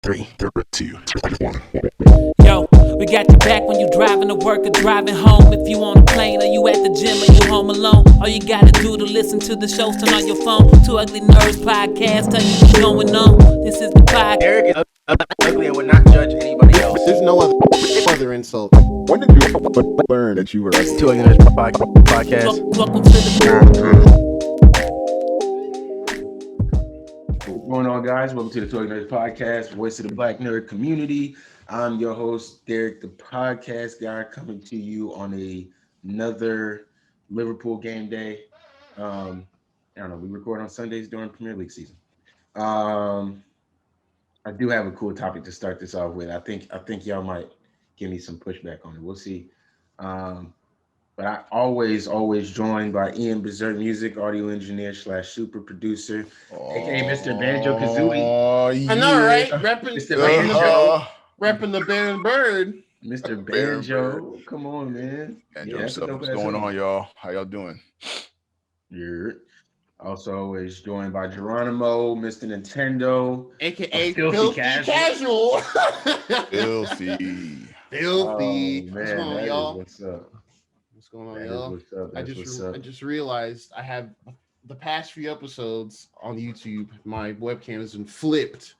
3, 2, 1. Yo, we got your back when you driving to work or driving home. If you on a plane or you at the gym or you home alone, all you gotta do to listen to the shows, turn on your phone. Two Ugly Nerds podcast, tell you what's going on. This is the podcast. Eric is ugly and would not judge anybody else. There's no other insult. When did you learn that you were ugly? Two Ugly Nerds podcast. Welcome to the What's going on, guys? Welcome to the Two Ugly Nerds podcast, voice of the Black nerd community. I'm your host, Derek, the podcast guy, coming to you on another Liverpool game day. I don't know. We record on Sundays during Premier League season. I do have a cool topic to start this off with. I think y'all might give me some pushback on it. We'll see. But I always joined by Ian Berserk Music, audio engineer / super producer, aka Mr. Banjo Kazooie. Oh, yeah. I know, right? Repping Mr. Banjo. repping the Bear and Bird. Mr. Banjo. Come on, man. Banjo, that's a dope what's ass going song. on, y'all? How y'all doing? Yeah. Also is joined by Geronimo, Mr. Nintendo, AKA Filthy Filthy Casual. Casual. Filthy. Filthy. Oh, What's man, going on, that is y'all? what's up. What's going on, That is y'all? what's up. I That's what's up. just realized I have the past few episodes on YouTube. My webcam has been flipped,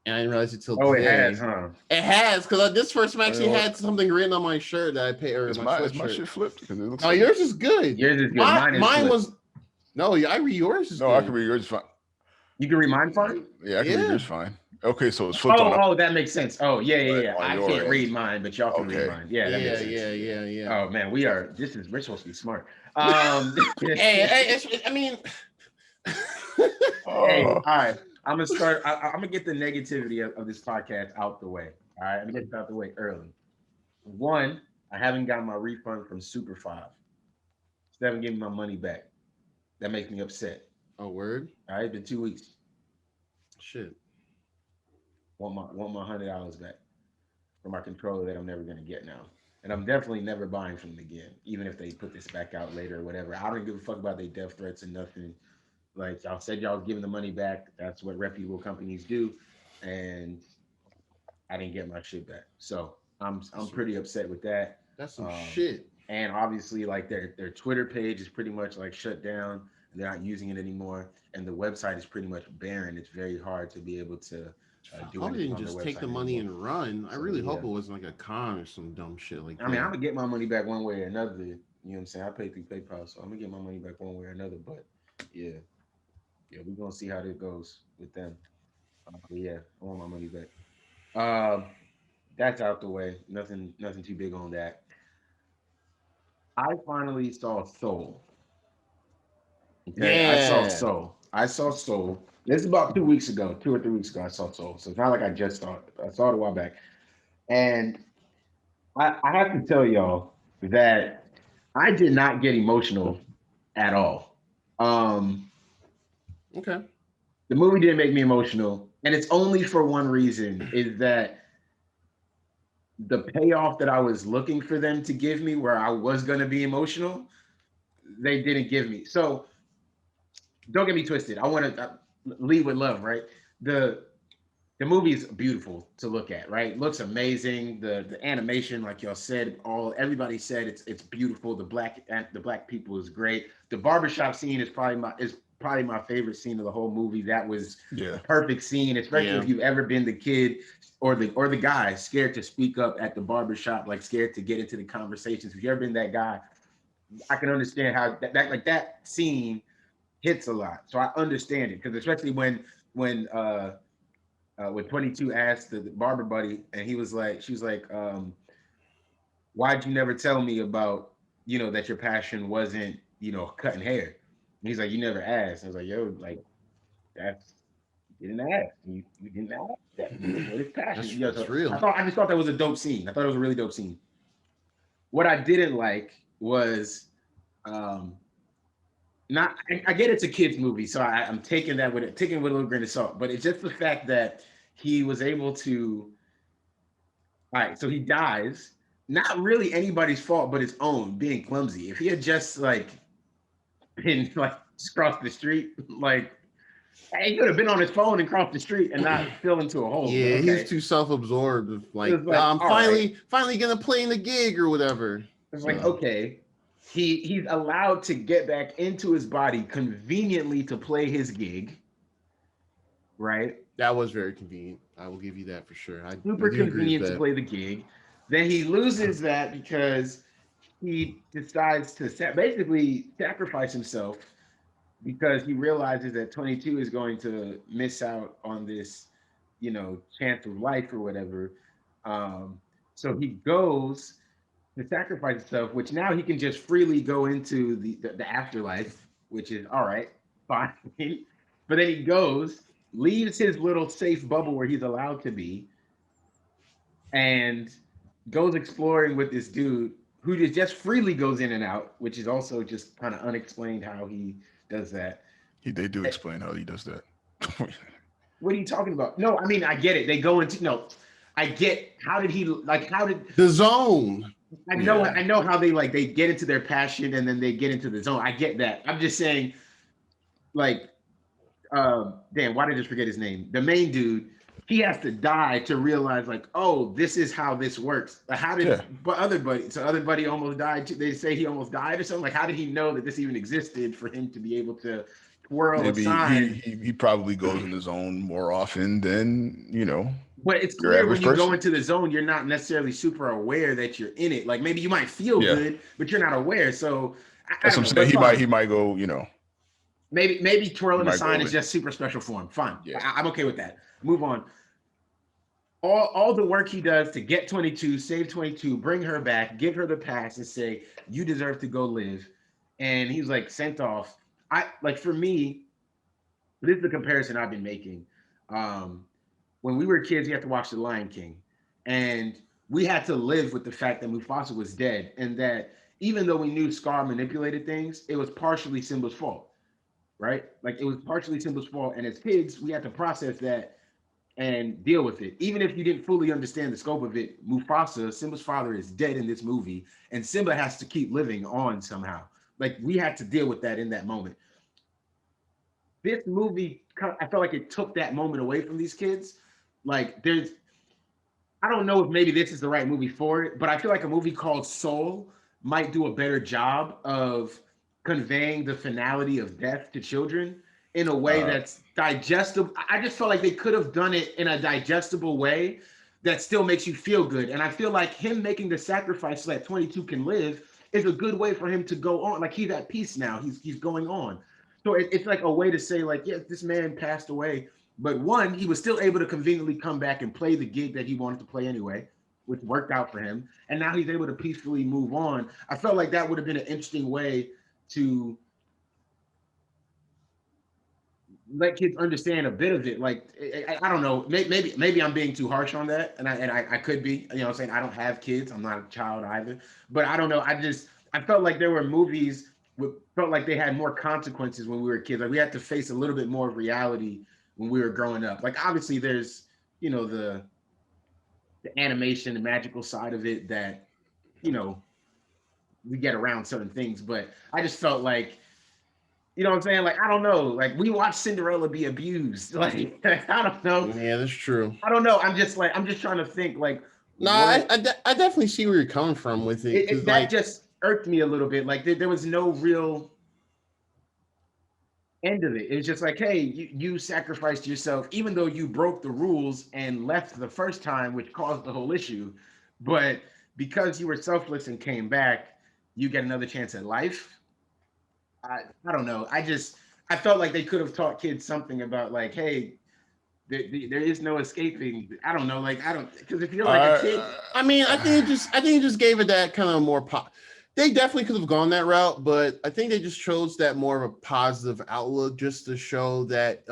and I didn't realize it till Oh, it today. has, huh? It has, because this first one actually Oh, had something written on my shirt that I paid. Or Is my my sweatshirt. shit flipped? Because it looks No, like yours is good. Yours is good. Mine flipped. was. No, I read yours. Is No, good. I can read yours fine. You can read mine fine? Yeah, I can read Yeah. yours fine. Okay, so it's flipped on. Oh, that makes sense. Oh, yeah. Right, on I your can't end. read mine, but y'all can read Okay. mine. Yeah, that makes sense. Yeah. Oh man, we're supposed to be smart. Hey, I mean, Hey, all Oh, right. I'm gonna start. I'm gonna get the negativity of this podcast out the way. All right, I'm gonna get it out the way early. One, I haven't gotten my refund from Super 5. They haven't given me my money back. That makes me upset. a word. All right, it's been 2 weeks. Shit. Want my $100 back for my controller that I'm never gonna get now. And I'm definitely never buying from them again, even if they put this back out later or whatever. I don't give a fuck about their death threats and nothing. Like y'all said, y'all was giving the money back. That's what reputable companies do, and I didn't get my shit back. So I'm pretty upset with that. That's some Um, shit. And obviously, like their Twitter page is pretty much like shut down. They're not using it anymore, and the website is pretty much barren. It's very hard to be able to do I anything didn't on their just take the website money anymore. and run. I So, really hope yeah. it wasn't like a con or some dumb shit like that. I mean, I'm gonna get my money back one way or another. You know what I'm saying? I paid through PayPal, so I'm gonna get my money back one way or another. But yeah, we're gonna see how this goes with them. But yeah, I want my money back. That's out the way. Nothing too big on that. I finally saw Soul. Okay, Yeah. I saw Soul. This is about 2 weeks ago, 2 or 3 weeks ago. I saw Soul, so it's not like I just saw it. I saw it a while back, and I have to tell y'all that I did not get emotional at all. Okay. The movie didn't make me emotional, and it's only for one reason: is that the payoff that I was looking for them to give me, where I was gonna be emotional, they didn't give me. So don't get me twisted. I want to lead with love, right? The movie is beautiful to look at, right? Looks amazing. The animation, like y'all said, everybody said it's beautiful. The black people is great. The barbershop scene is probably my favorite scene of the whole movie. That was yeah. a perfect scene, especially Yeah. if you've ever been the kid or the guy scared to speak up at the barbershop, like scared to get into the conversations. If you've ever been that guy, I can understand how that scene hits a lot. So I understand it, because especially when 22 asked the barber buddy, and she was like, why'd you never tell me about, that your passion wasn't, cutting hair? And he's like, you never asked. I was like, yo, like, you didn't ask. You didn't ask that. What is passion? That's real. I just thought that was a dope scene. I thought it was a really dope scene. What I didn't like was, not. I get it's a kids movie, so I'm taking it with a little grain of salt. But it's just the fact that he was able to. All right, so he dies. Not really anybody's fault, but his own, being clumsy. If he had just been just crossed the street, like He could have been on his phone and crossed the street and not fell into a hole. Yeah, Okay. he's too self-absorbed. Like, It's like, I'm all finally gonna play in the gig or whatever. It's like, okay, he's allowed to get back into his body conveniently to play his gig, right? That was very convenient. I will give you that for sure. Super convenient to play the gig. Then he loses that because he decides to basically sacrifice himself because he realizes that 22 is going to miss out on this, chance of life or whatever. So he goes to sacrifice himself, which now he can just freely go into the afterlife, which is all right, fine. But then he goes, leaves his little safe bubble where he's allowed to be, and goes exploring with this dude who just freely goes in and out, which is also just kind of unexplained how he does that. They do explain how he does that. What are you talking about? No, I mean, I get it. They go into, no, I get, how did the zone? I know how they get into their passion and then they get into the zone. I get that. I'm just saying, damn, why did I just forget his name? The main dude, he has to die to realize, oh, this is how this works. How did other buddy almost died too? They say he almost died or something. Like, how did he know that this even existed for him to be able to twirl a sign? He probably goes in the zone more often than But it's clear when you go into the zone, you're not necessarily super aware that you're in it. Like, maybe you might feel good, but you're not aware. So that's what I'm saying. He might go, Maybe twirling a sign is just super special for him. Fine. Yeah. I'm okay with that. Move on. All the work he does to get 22, save 22, bring her back, give her the pass, and say, you deserve to go live. And he's sent off. For me, this is the comparison I've been making. When we were kids, we had to watch The Lion King. And we had to live with the fact that Mufasa was dead. And that even though we knew Scar manipulated things, it was partially Simba's fault. Right? It was partially Simba's fault. And as kids, we had to process that and deal with it. Even if you didn't fully understand the scope of it, Mufasa, Simba's father, is dead in this movie. And Simba has to keep living on somehow. We had to deal with that in that moment. This movie, I felt like it took that moment away from these kids. I don't know if maybe this is the right movie for it, but I feel like a movie called Soul might do a better job of conveying the finality of death to children in a way that's digestible. I just felt like they could have done it in a digestible way that still makes you feel good. And I feel like him making the sacrifice so that 22 can live is a good way for him to go on. He's at peace now. He's going on. So it's a way to say, yes, this man passed away. But one, he was still able to conveniently come back and play the gig that he wanted to play anyway, which worked out for him. And now he's able to peacefully move on. I felt like that would have been an interesting way to let kids understand a bit of it. I don't know, maybe I'm being too harsh on that, and I could be. I'm saying I don't have kids. I'm not a child either. But I don't know. I felt like there were movies felt like they had more consequences when we were kids. We had to face a little bit more of reality when we were growing up. Obviously there's the animation, the magical side of it that we get around certain things. But I just felt like, what I'm saying? I don't know. We watched Cinderella be abused. I don't know. Yeah, that's true. I don't know. I'm just trying to think. No, I definitely see where you're coming from with it. That just irked me a little bit. There was no real end of it. It was just hey, you sacrificed yourself, even though you broke the rules and left the first time, which caused the whole issue. But because you were selfless and came back, you get another chance at life. I don't know. I felt like they could have taught kids something about hey, there is no escaping. I don't know. Because if you're a kid, I think it just gave it that kind of more They definitely could have gone that route, but I think they just chose that more of a positive outlook just to show that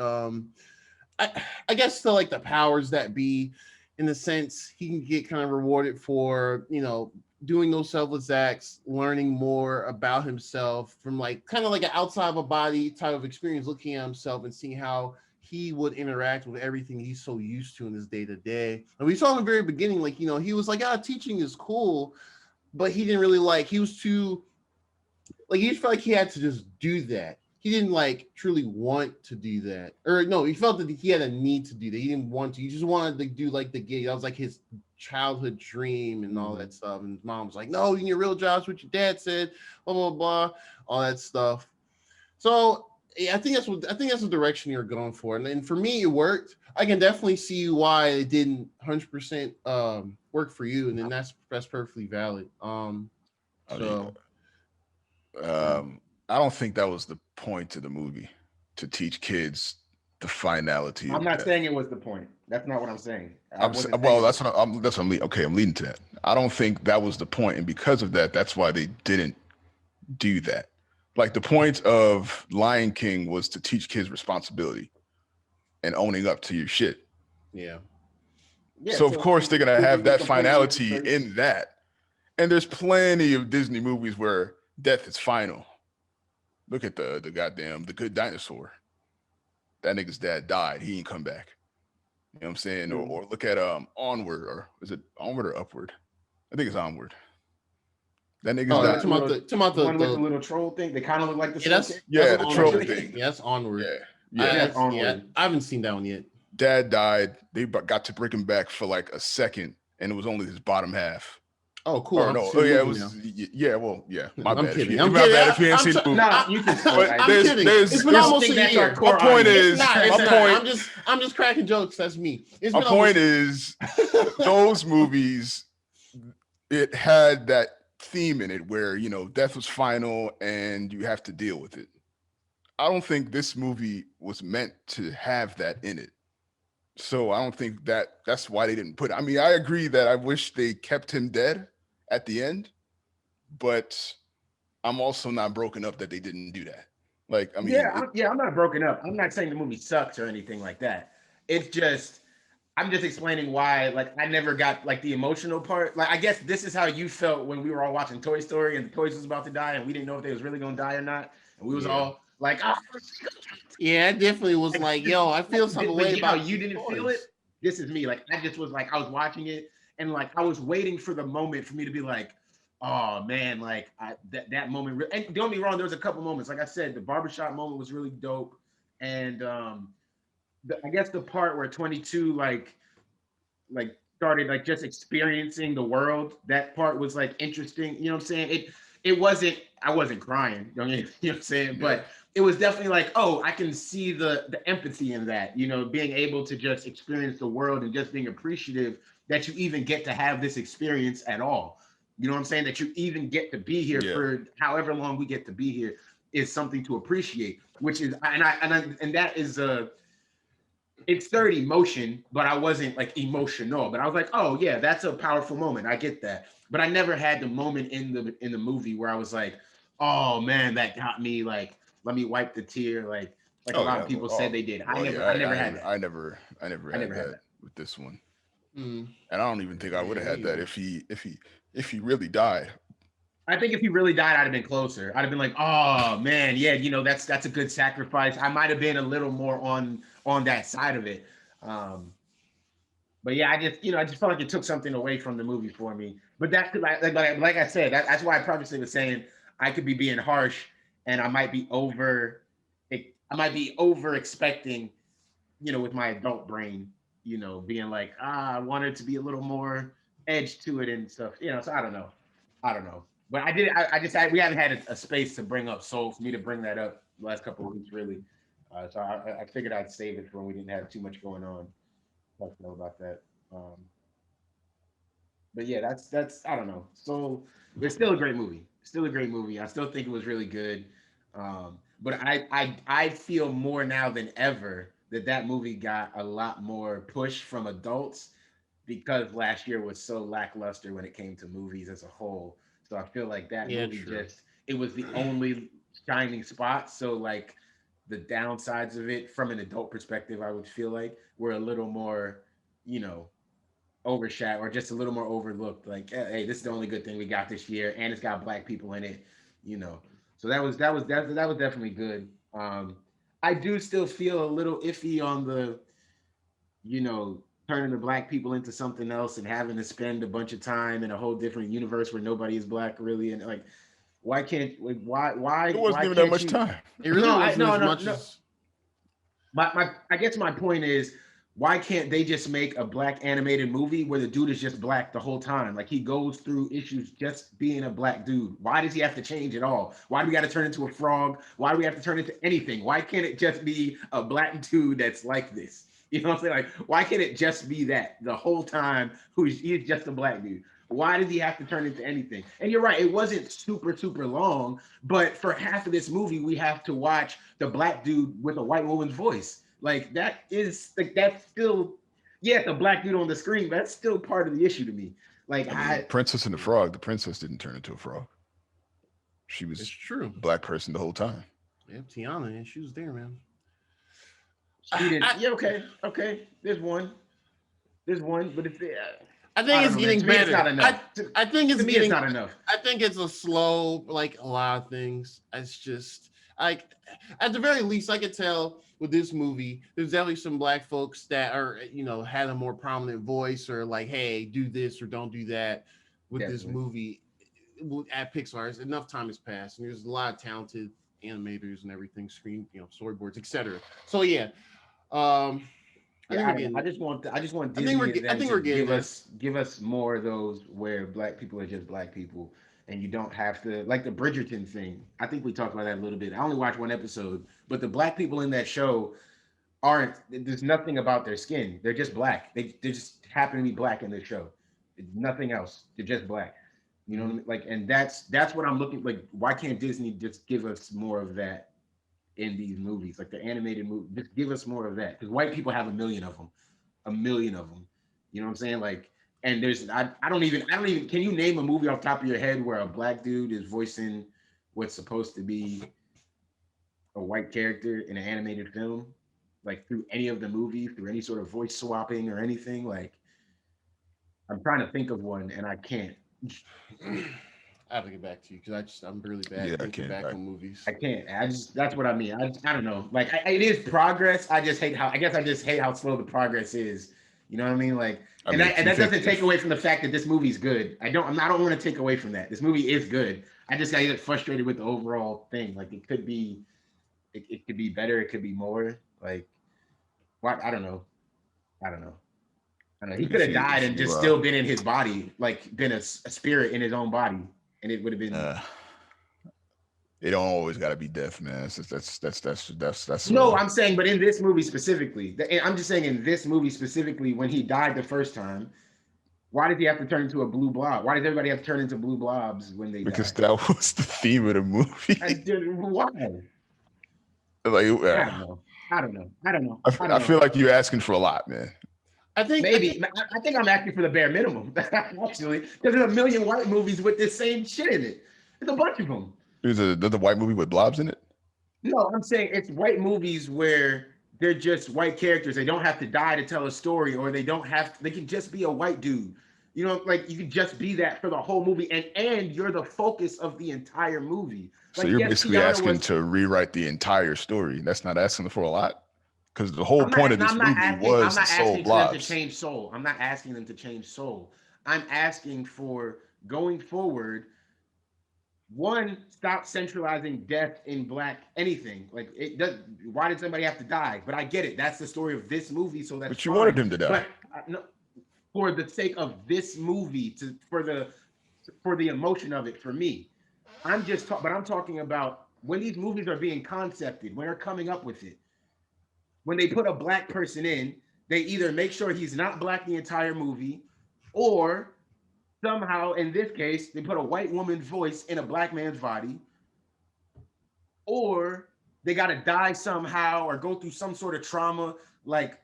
I guess to the powers that be, in the sense he can get kind of rewarded for doing those selfless acts, learning more about himself from kind of an outside of a body type of experience, looking at himself and seeing how he would interact with everything he's so used to in his day to day. And we saw in the very beginning, he was teaching is cool, but he didn't really he was too, he just felt like he had to just do that. he didn't like truly want to do that, or no, he felt that he had a need to do that. He didn't want to. He just wanted to do like the gig. That was like his childhood dream and all that stuff. And his mom was like, "No, you need a real job. That's what your dad said." Blah blah blah, all that stuff. So yeah, I think that's the direction you're going for, and for me, it worked. I can definitely see why it didn't 100% work for you, and then that's perfectly valid. So. I don't think that was the point of the movie, to teach kids the finality I'm of not death. saying it was the point. That's not what I'm saying. That's what I'm leading. Okay, I'm leading to that. I don't think that was the point, and because of that, that's why they didn't do that. Like the point of Lion King was to teach kids responsibility and owning up to your shit. Yeah. So of course they're gonna have that finality in that. And there's plenty of Disney movies where death is final. Look at the goddamn The Good Dinosaur. That nigga's dad died. He ain't come back. You know what I'm saying? Or look at Onward, or is it Onward or Upward? I think it's Onward. That nigga's died. The one with the little troll thing. They kind of look like the the troll thing. Yeah, that's Onward. Yeah. I haven't seen that one yet. Dad died. They got to bring him back for like a second, and it was only his bottom half. Oh, cool. Or no, yeah, it was. Yeah, well, yeah. My I'm bad. kidding. My bad if you ain't seen the movie. No, you can. I'm kidding. It's been almost a year. My point is, I'm just cracking jokes. That's me. My point is, those movies, it had that theme in it where, you know, death was final and you have to deal with it. I don't think this movie was meant to have that in it. So I don't think that's why they didn't put it. I mean, I agree that I wish they kept him dead at the end, but I'm also not broken up that they didn't do that. Like, I mean, I'm not broken up. I'm not saying the movie sucks or anything like that. It's just, I'm just explaining why, like, I never got like the emotional part. Like, I guess this is how you felt when we were all watching Toy Story and the toys was about to die and we didn't know if they was really gonna die or not. And we was all like, yeah, it definitely was like, yo, I feel something way about you didn't feel it. This is me. Like, I just was like, I was watching it and like I was waiting for the moment for me to be like, oh man, like that moment. And don't get me wrong, there was a couple moments. Like I said, the barbershop moment was really dope, and I guess the part where 22 like started like just experiencing the world. That part was like interesting. You know what I'm saying? It wasn't. I wasn't crying. You know what I'm saying? Yeah. But it was definitely like, oh, I can see the empathy in that, you know, being able to just experience the world and just being appreciative that you even get to have this experience at all. You know what I'm saying? That you even get to be here for however long we get to be here is something to appreciate, which is, and that is it's third emotion, but I wasn't like emotional, but I was like, oh yeah, that's a powerful moment. I get that. But I never had the moment in the movie where I was like, oh man, that got me, like, let me wipe the tear, like a lot of people said they did. I never had that. I never had that with this one. And I don't even think I would have had that if he really died. I think if he really died, I'd have been closer. I'd have been like, oh man, yeah, you know, that's a good sacrifice. I might have been a little more on that side of it. But yeah, I just felt like it took something away from the movie for me. But that, like I said, that's why I previously was saying I could be being harsh, and I might be over expecting, you know, with my adult brain, you know, being like, I wanted to be a little more edge to it and stuff, you know. So I don't know. But we haven't had a space to bring up Soul for me to bring that up the last couple of weeks, really. So I figured I'd save it for when we didn't have too much going on. I'd like to know about that. But yeah, that's I don't know. So it's still a great movie. I still think it was really good. But I feel more now than ever that movie got a lot more push from adults because last year was so lackluster when it came to movies as a whole. So I feel like that movie it was the only shining spot. So like the downsides of it from an adult perspective, I would feel like were a little more, you know, overshadowed or just a little more overlooked. Like, hey, this is the only good thing we got this year, and it's got Black people in it, you know. So that was definitely good. I do still feel a little iffy on the, you know, turning the Black people into something else and having to spend a bunch of time in a whole different universe where nobody is Black really, and like Why can't why It wasn't why even that can't much you? time. It really No, wasn't as much no. as I guess my point is, why can't they just make a black animated movie where the dude is just black the whole time? Like he goes through issues just being a black dude. Why does he have to change at all? Why do we got to turn into a frog? Why do we have to turn into anything? Why can't it just be a black dude that's like this? You know what I'm saying? Like, why can't it just be that the whole time he's just a black dude? Why does he have to turn into anything? And you're right, it wasn't super long, but for half of this movie, we have to watch the black dude with a white woman's voice. Like that's still, yeah, it's a black dude on the screen, but that's still part of the issue to me. Like I mean, Princess and the Frog. The princess didn't turn into a frog. She was it's true. a black person the whole time. Yeah, Tiana, and she was there, man. she didn't. Yeah, okay. There's one, but if I think it's getting better. It's not enough. I think it's To me, getting. it's not enough. I think it's a slow, like a lot of things. It's just like, at the very least, I could tell with this movie, there's definitely some black folks that are, had a more prominent voice, or like, hey, do this or don't do that with this movie at Pixar. Enough time has passed, and there's a lot of talented animators and everything, screen, storyboards, etc. So yeah, I just want Disney I think we're getting give us more of those where black people are just black people, and you don't have to, like the Bridgerton thing. I think we talked about that a little bit. I only watched one episode, but the black people in that show there's nothing about their skin. They're just black. They just happen to be black in the show. Nothing else. They're just black. You know what I mean? Like, and that's what I'm looking like. Why can't Disney just give us more of that in these movies, like the animated movie? Just give us more of that, because white people have a million of them. You know what I'm saying? Like, and there's I don't even can you name a movie off the top of your head where a black dude is voicing what's supposed to be a white character in an animated film, like through any of the movies, through any sort of voice swapping or anything? Like, I'm trying to think of one and I can't. I have to get back to you because I'm really bad Yeah, at I thinking can't. back on movies. I can't. That's what I mean. I don't know. Like, it is progress. I just hate how slow the progress is. You know what I mean? Like, I and mean, that doesn't take away from the fact that this movie's good. I don't want to take away from that. This movie is good. I just get frustrated with the overall thing. Like, it could be better. It could be more. Like, what? I don't know. He could have died and just still been in his body, like been a spirit in his own body, and it would have been. It don't always got to be death, man. That's. No, I'm saying, but in this movie specifically, I'm just saying in this movie specifically, when he died the first time, why did he have to turn into a blue blob? Why does everybody have to turn into blue blobs when they because die? that was the theme of the movie. Why? Like, I don't know. I feel like you're asking for a lot, man. I think I'm asking for the bare minimum, actually, because there's a million white movies with this same shit in it. There's a bunch of them. There's a white movie with blobs in it. No, I'm saying it's white movies where they're just white characters. They don't have to die to tell a story, or they can just be a white dude. You know, like, you could just be that for the whole movie, and you're the focus of the entire movie. So you're basically asking to rewrite the entire story. That's not asking for a lot, because the whole point of this movie was the soul blobs. I'm not asking them to change soul. I'm asking for, going forward, one, stop centralizing death in black anything. Like, it does. Why did somebody have to die? But I get it. That's the story of this movie, so that's. But you wanted him to die. But no, for the sake of this movie, for the emotion of it, for me, I'm talking about when these movies are being concepted, when they're coming up with it. When they put a black person in, they either make sure he's not black the entire movie, or somehow, in this case, they put a white woman's voice in a black man's body, or they got to die somehow or go through some sort of trauma. Like,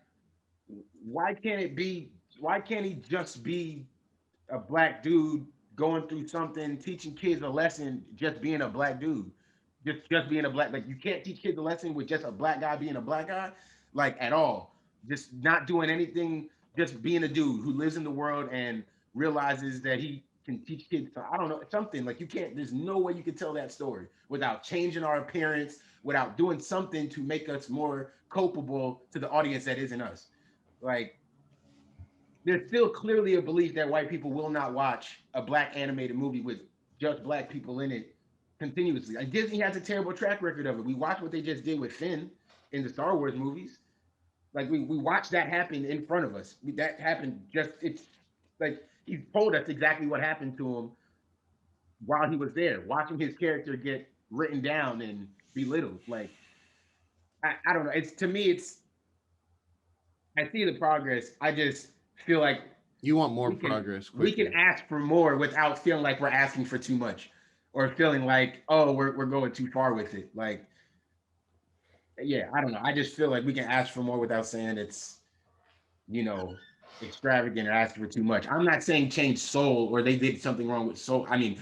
why can't he just be a black dude going through something, teaching kids a lesson, just being a black dude? Just being a black, like, you can't teach kids a lesson with just a black guy being a black guy, like, at all. Just not doing anything, just being a dude who lives in the world and realizes that he can teach kids, I don't know, something. Like, there's no way you can tell that story without changing our appearance, without doing something to make us more culpable to the audience that isn't us. Like, there's still clearly a belief that white people will not watch a black animated movie with just black people in it continuously. Like Disney has a terrible track record of it. We watched what they just did with Finn in the Star Wars movies. Like we watched that happen in front of us. That happened it's like he told us exactly what happened to him while he was there, watching his character get written down and belittled. Like I don't know. I see the progress. I just feel like you want more progress. We can ask for more without feeling like we're asking for too much, or feeling like, oh, we're going too far with it. Like, yeah, I don't know. I just feel like we can ask for more without saying it's, extravagant or asking for too much. I'm not saying change Soul or they did something wrong with Soul. I mean,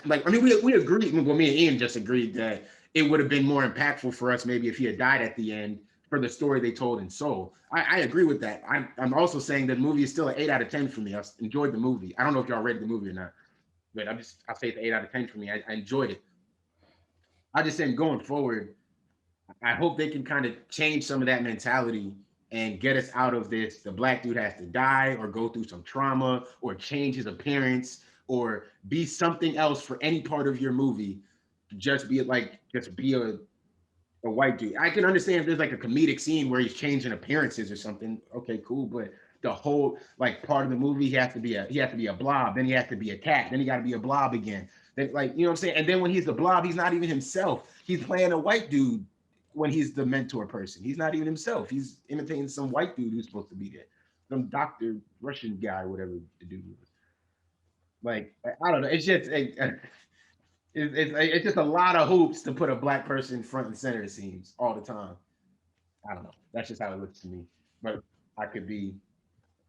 we agreed. Well, me and Ian just agreed that it would have been more impactful for us maybe if he had died at the end for the story they told in Soul. I agree with that. I'm also saying that the movie is still an 8 out of 10 for me. I enjoyed the movie. I don't know if y'all read the movie or not, but I'll say it's an 8 out of 10 for me. I enjoyed it. I just saying going forward, I hope they can kind of change some of that mentality and get us out of this. The black dude has to die or go through some trauma or change his appearance or be something else for any part of your movie. Just be a white dude. I can understand if there's like a comedic scene where he's changing appearances or something. Okay, cool. But the whole part of the movie, he has to be a blob. Then he has to be a cat. Then he got to be a blob again. Then you know what I'm saying? And then when he's the blob, he's not even himself. He's playing a white dude when he's the mentor person. He's not even himself. He's imitating some white dude who's supposed to be there. Some doctor, Russian guy, whatever the dude was. Like, I don't know. It's just it's just a lot of hoops to put a black person front and center, it seems, all the time. I don't know. That's just how it looks to me. But I could be,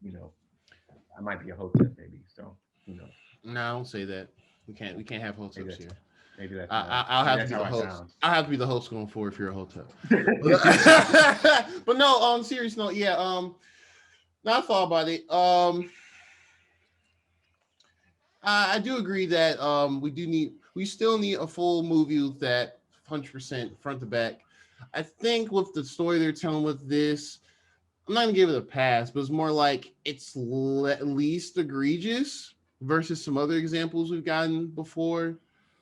I might be a hotep maybe. So, No, I don't say that. We can't have hoteps here. Maybe that's I'll have to be the host. I'll have to be the host going forward if you're a hotep. But no, on serious note, yeah. Not thought about it. I do agree that we still need a full movie with that 100% front to back. I think with the story they're telling with this, I'm not gonna give it a pass, but it's more like it's least egregious versus some other examples we've gotten before.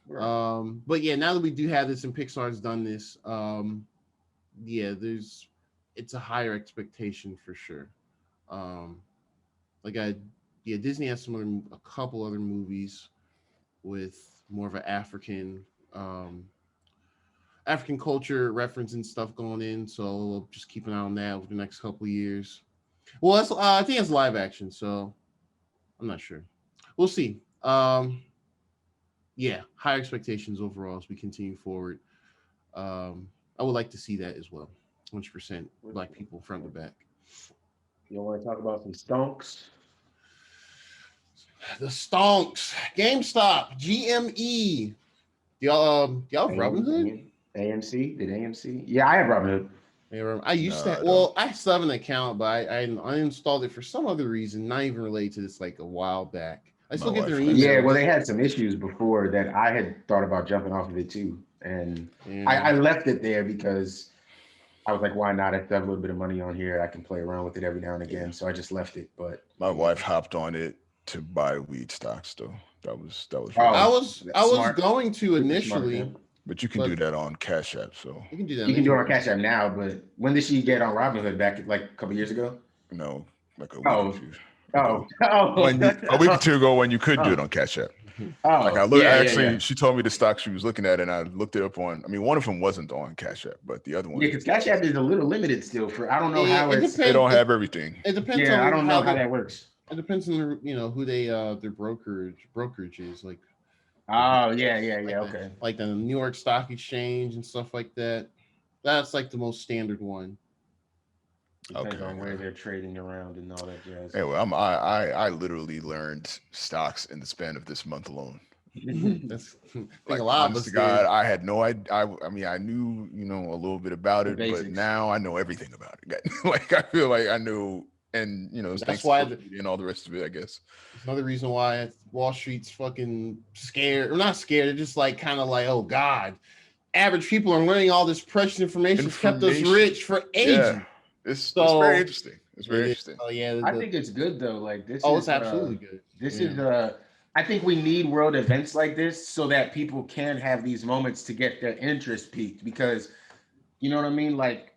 Right. But yeah, now that we do have this and Pixar's done this, it's a higher expectation for sure. Disney has a couple other movies with more of an African culture reference and stuff going in, so we'll just keep an eye on that over the next couple of years. Well, I think it's live action, so I'm not sure. We'll see. High expectations overall as we continue forward. I would like to see that as well. 100% black people front to back. You want to talk about some stonks? The Stonks, GameStop, GME. Y'all have Robinhood? AMC? Did AMC? Yeah, I have Robinhood. I used to. Well, I still have an account, but I uninstalled it for some other reason, not even related to this, like a while back. I still get their emails. Yeah, well, they had some issues before that I had thought about jumping off of it too, and I left it there because I was like, why not? I still have a little bit of money on here. I can play around with it every now and again, so I just left it. But my wife hopped on it to buy weed stocks, though. That was. I was going to initially. Smart, but you can do that on Cash App, so you can do that. You can do it on Cash App now, but when did she get on Robinhood? Back like a couple years ago? No, like a week or two. A week or two ago when you could do it on Cash App. She told me the stock she was looking at, and I looked it up on. I mean, one of them wasn't on Cash App, but the other one. Yeah, because Cash App is a little limited still. I don't know how they don't have everything. It depends. Yeah, I don't know how that works. It depends on who their brokerage is like. Oh yeah, okay. Like the New York Stock Exchange and stuff like that. That's like the most standard one. Depends on where they're trading around and all that jazz. Hey, well, I literally learned stocks in the span of this month alone. That's like a lot of us. God, I had no idea. I mean, I knew a little bit about it, but now I know everything about it. Like I feel like I knew. And that's why and all the rest of it, I guess. Another reason why Wall Street's fucking scared, or not scared, they're just like kind of like, oh God, average people are learning all this precious information that's kept us rich for ages. Yeah. It's very interesting. It's very interesting. Oh yeah, I think it's good though. Like this. It's absolutely good. This is I think we need world events like this so that people can have these moments to get their interest peaked, because you know what I mean? Like,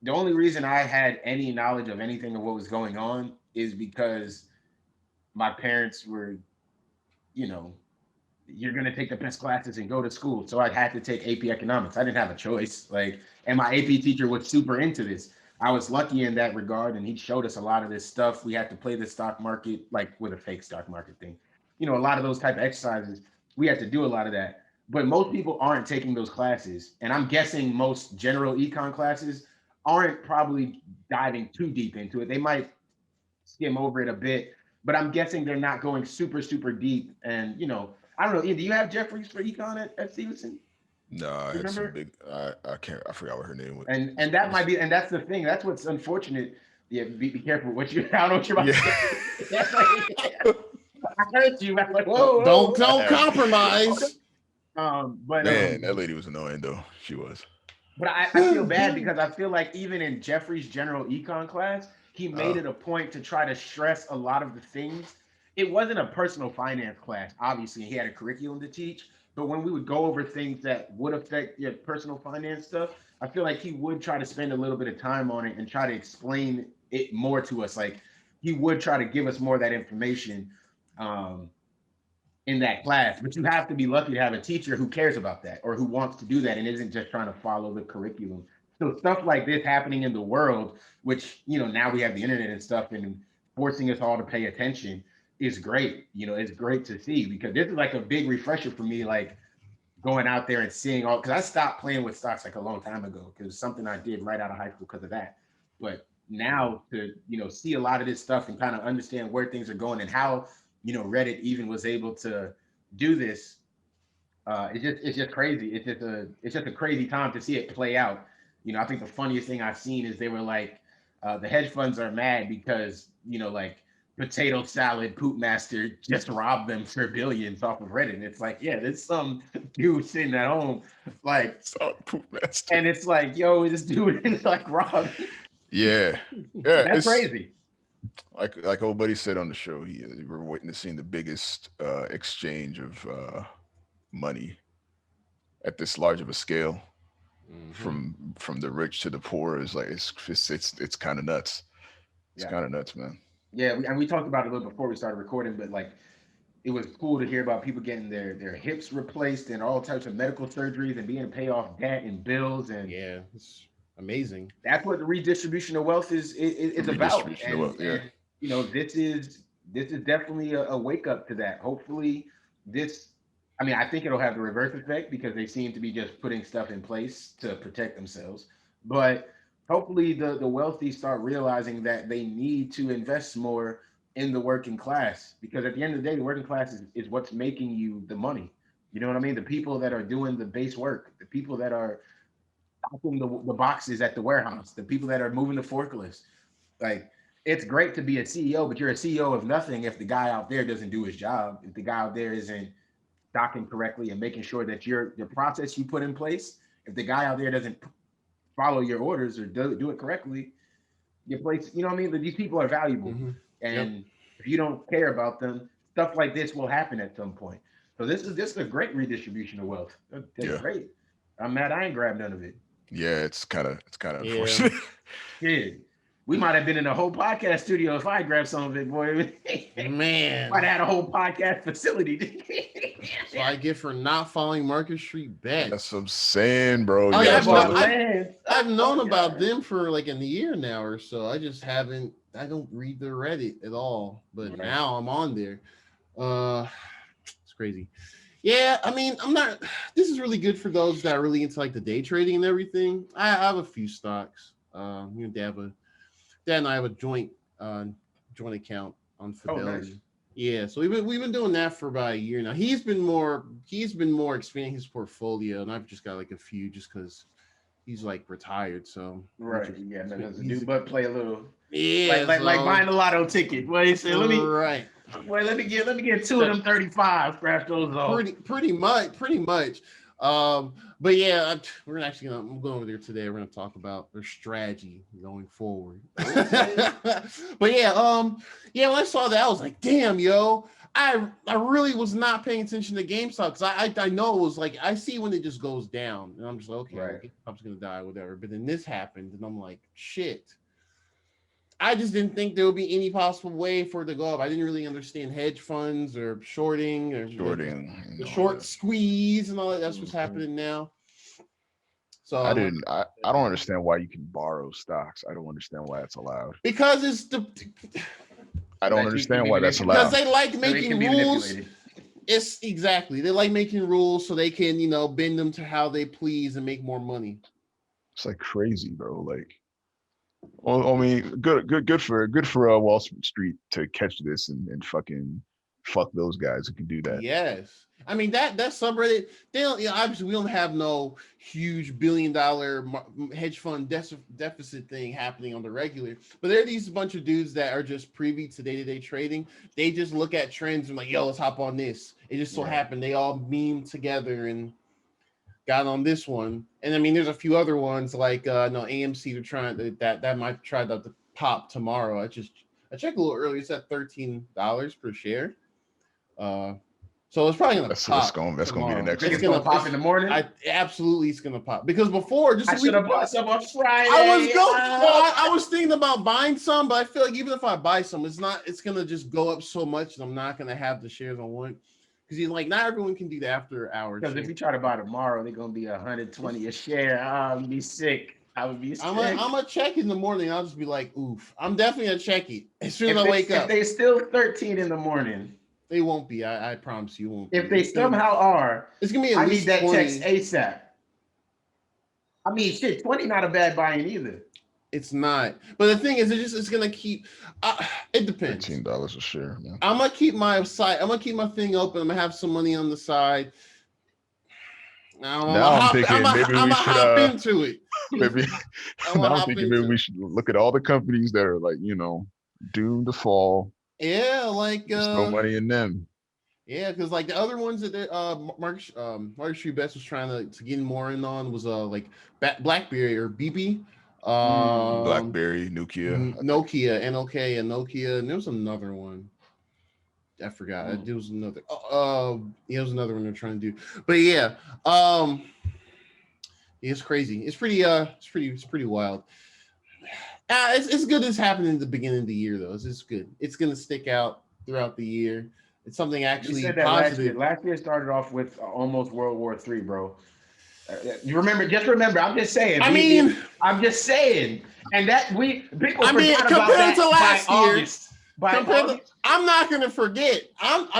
the only reason I had any knowledge of anything of what was going on is because my parents were, you know, you're going to take the best classes and go to school. So I had to take AP economics. I didn't have a choice. Like, and my AP teacher was super into this. I was lucky in that regard, and he showed us a lot of this stuff. We had to play the stock market, like with a fake stock market thing. You know, a lot of those type of exercises. We had to do a lot of that. But most people aren't taking those classes. And I'm guessing most general econ classes aren't probably diving too deep into it. They might skim over it a bit, but I'm guessing they're not going super, super deep. And, you know, I don't know. Do you have Jeffries for econ at Stevenson? No, I had some Remember? big. I forgot what her name was. And that might be, and that's the thing. That's what's unfortunate. Yeah, be careful what you. I don't know what you're about to say. That's like, I heard you. I'm like, whoa, Don't compromise. But Man, that lady was annoying though. She was. But I feel bad because I feel like even in Jeffrey's general econ class, he made it a point to try to stress a lot of the things. It wasn't a personal finance class, obviously. He had a curriculum to teach. But when we would go over things that would affect your personal finance stuff, I feel like he would try to spend a little bit of time on it and try to explain it more to us. Like, he would try to give us more of that information in that class. But you have to be lucky to have a teacher who cares about that or who wants to do that and isn't just trying to follow the curriculum. So stuff like this happening in the world, which, you know, now we have the internet and stuff and forcing us all to pay attention, is great. You know, it's great to see, because this is like a big refresher for me, like going out there and seeing all, because I stopped playing with stocks like a long time ago, because it's something I did right out of high school because of that. But now to, you know, see a lot of this stuff and kind of understand where things are going and how, you know, Reddit even was able to do this, it's just crazy. It's just a crazy time to see it play out. You know, I think the funniest thing I've seen is they were like, the hedge funds are mad because, you know, like, Potato Salad Poop Master just robbed them for billions off of Reddit. And it's like, yeah, there's some dude sitting at home, like, Poop Master. and it's like, yo, this dude is like robbed. Yeah, That's crazy. Like old buddy said on the show, we're witnessing the biggest exchange of money at this large of a scale, from the rich to the poor. Is like it's kind of nuts. It's kind of nuts, man. Yeah, and we talked about it a little before we started recording, but like, it was cool to hear about people getting their hips replaced and all types of medical surgeries and being to pay off debt and bills. And yeah, it's amazing. That's what the redistribution of wealth is about. And, you know, this is definitely a wake up to that. Hopefully I think it'll have the reverse effect, because they seem to be just putting stuff in place to protect themselves. But hopefully the wealthy start realizing that they need to invest more in the working class, because at the end of the day, the working class is what's making you the money. You know what I mean? The people that are doing the base work, the people that are packing the boxes at the warehouse, the people that are moving the forklifts. Like, it's great to be a CEO, but you're a CEO of nothing if the guy out there doesn't do his job, if the guy out there isn't stocking correctly and making sure that the process you put in place, if the guy out there doesn't follow your orders or do it correctly, your place, you know what I mean? These people are valuable. And if you don't care about them, stuff like this will happen at some point. So this is a great redistribution of wealth. That's great. I'm mad I ain't grabbed none of it. Yeah, it's kind of unfortunate. Yeah. We might have been in a whole podcast studio if I grabbed some of it, boy. Man, might have had a whole podcast facility. So I get for not following Market Street Bet. That's what I'm saying, bro. I've known about them for like a year now or so. I just haven't. I don't read the Reddit at all, but now I'm on there. It's crazy. Yeah, I mean, I'm not. This is really good for those that are really into like the day trading and everything. I have a few stocks. Dad and I have a joint account on Fidelity. Oh, nice. Yeah, so we've been doing that for about a year now. He's been more expanding his portfolio, and I've just got like a few just because he's like retired. So but play a little. Yeah, like buying a lotto ticket. Well, he said, let me get two of them 35. Scratch those off. Pretty much. But yeah, I'm going over there today. We're gonna talk about their strategy going forward. But yeah, when I saw that, I was like, damn, yo, I really was not paying attention to GameStop because I know it was like I see when it just goes down and I'm just like, okay, Right. GameStop's gonna die, whatever. But then this happened and I'm like, shit. I just didn't think there would be any possible way for it to go up. I didn't really understand hedge funds or shorting or the short squeeze and all that. That's what's happening now. So I don't understand why you can borrow stocks. I don't understand why that's allowed. because it's I don't understand why that's because allowed. they like So they making can be rules. manipulated. It's exactly they like making rules so they can bend them to how they please and make more money. It's like crazy, bro. Like, well, I mean, good for Wall Street to catch this and fucking fuck those guys who can do that. Yes. I mean that subreddit, they don't, obviously we don't have no huge billion-dollar hedge fund deficit thing happening on the regular, but there are these bunch of dudes that are just privy to day-to-day trading. They just look at trends and like, yo, let's hop on this. It just so happened they all memed together and got on this one. And I mean, there's a few other ones like no AMC. They're trying that might try to pop tomorrow. I checked a little earlier. It's at $13 per share. So it's probably gonna pop. That's gonna be the next. It's gonna pop in the morning. Absolutely, it's gonna pop because before just I should have bought some on Friday. I was thinking about buying some, but I feel like even if I buy some, it's gonna just go up so much, and I'm not gonna have the shares on one because not everyone can do the after hours. Because if you try to buy tomorrow, they're gonna be 120 a share. I'll be sick. I would be sick. I'm gonna check in the morning. I'll just be like, oof. I'm definitely gonna check it as soon as I wake up. If they still 13 in the morning. They won't be. I promise you won't. If they somehow are, it's gonna be. I need that 20. Text ASAP. I mean, shit, 20 not a bad buying either. It's not. But the thing is, it's gonna keep. It depends. $13 a share, man. I'm gonna keep my side. I'm gonna keep my thing open. I'm gonna have some money on the side. I'm thinking maybe we should hop into it. Maybe I'm thinking maybe we should look at all the companies that are like doomed to fall. Yeah, like there's no money in them. Yeah, because like the other ones that Mark Best was trying to get more in on was like BlackBerry or BP. BlackBerry, Nokia, NOK, and Nokia, and there was another one. I forgot. There was another. It was another one they're trying to do. But yeah, it's crazy. It's pretty wild. It's good as happening in the beginning of the year, though. It's good. It's going to stick out throughout the year. It's something actually positive. Last year started off with almost World War III, bro. You remember? Just remember. I'm just saying. I'm just saying. And that people forgot about that to last year. August. I'm not going to forget.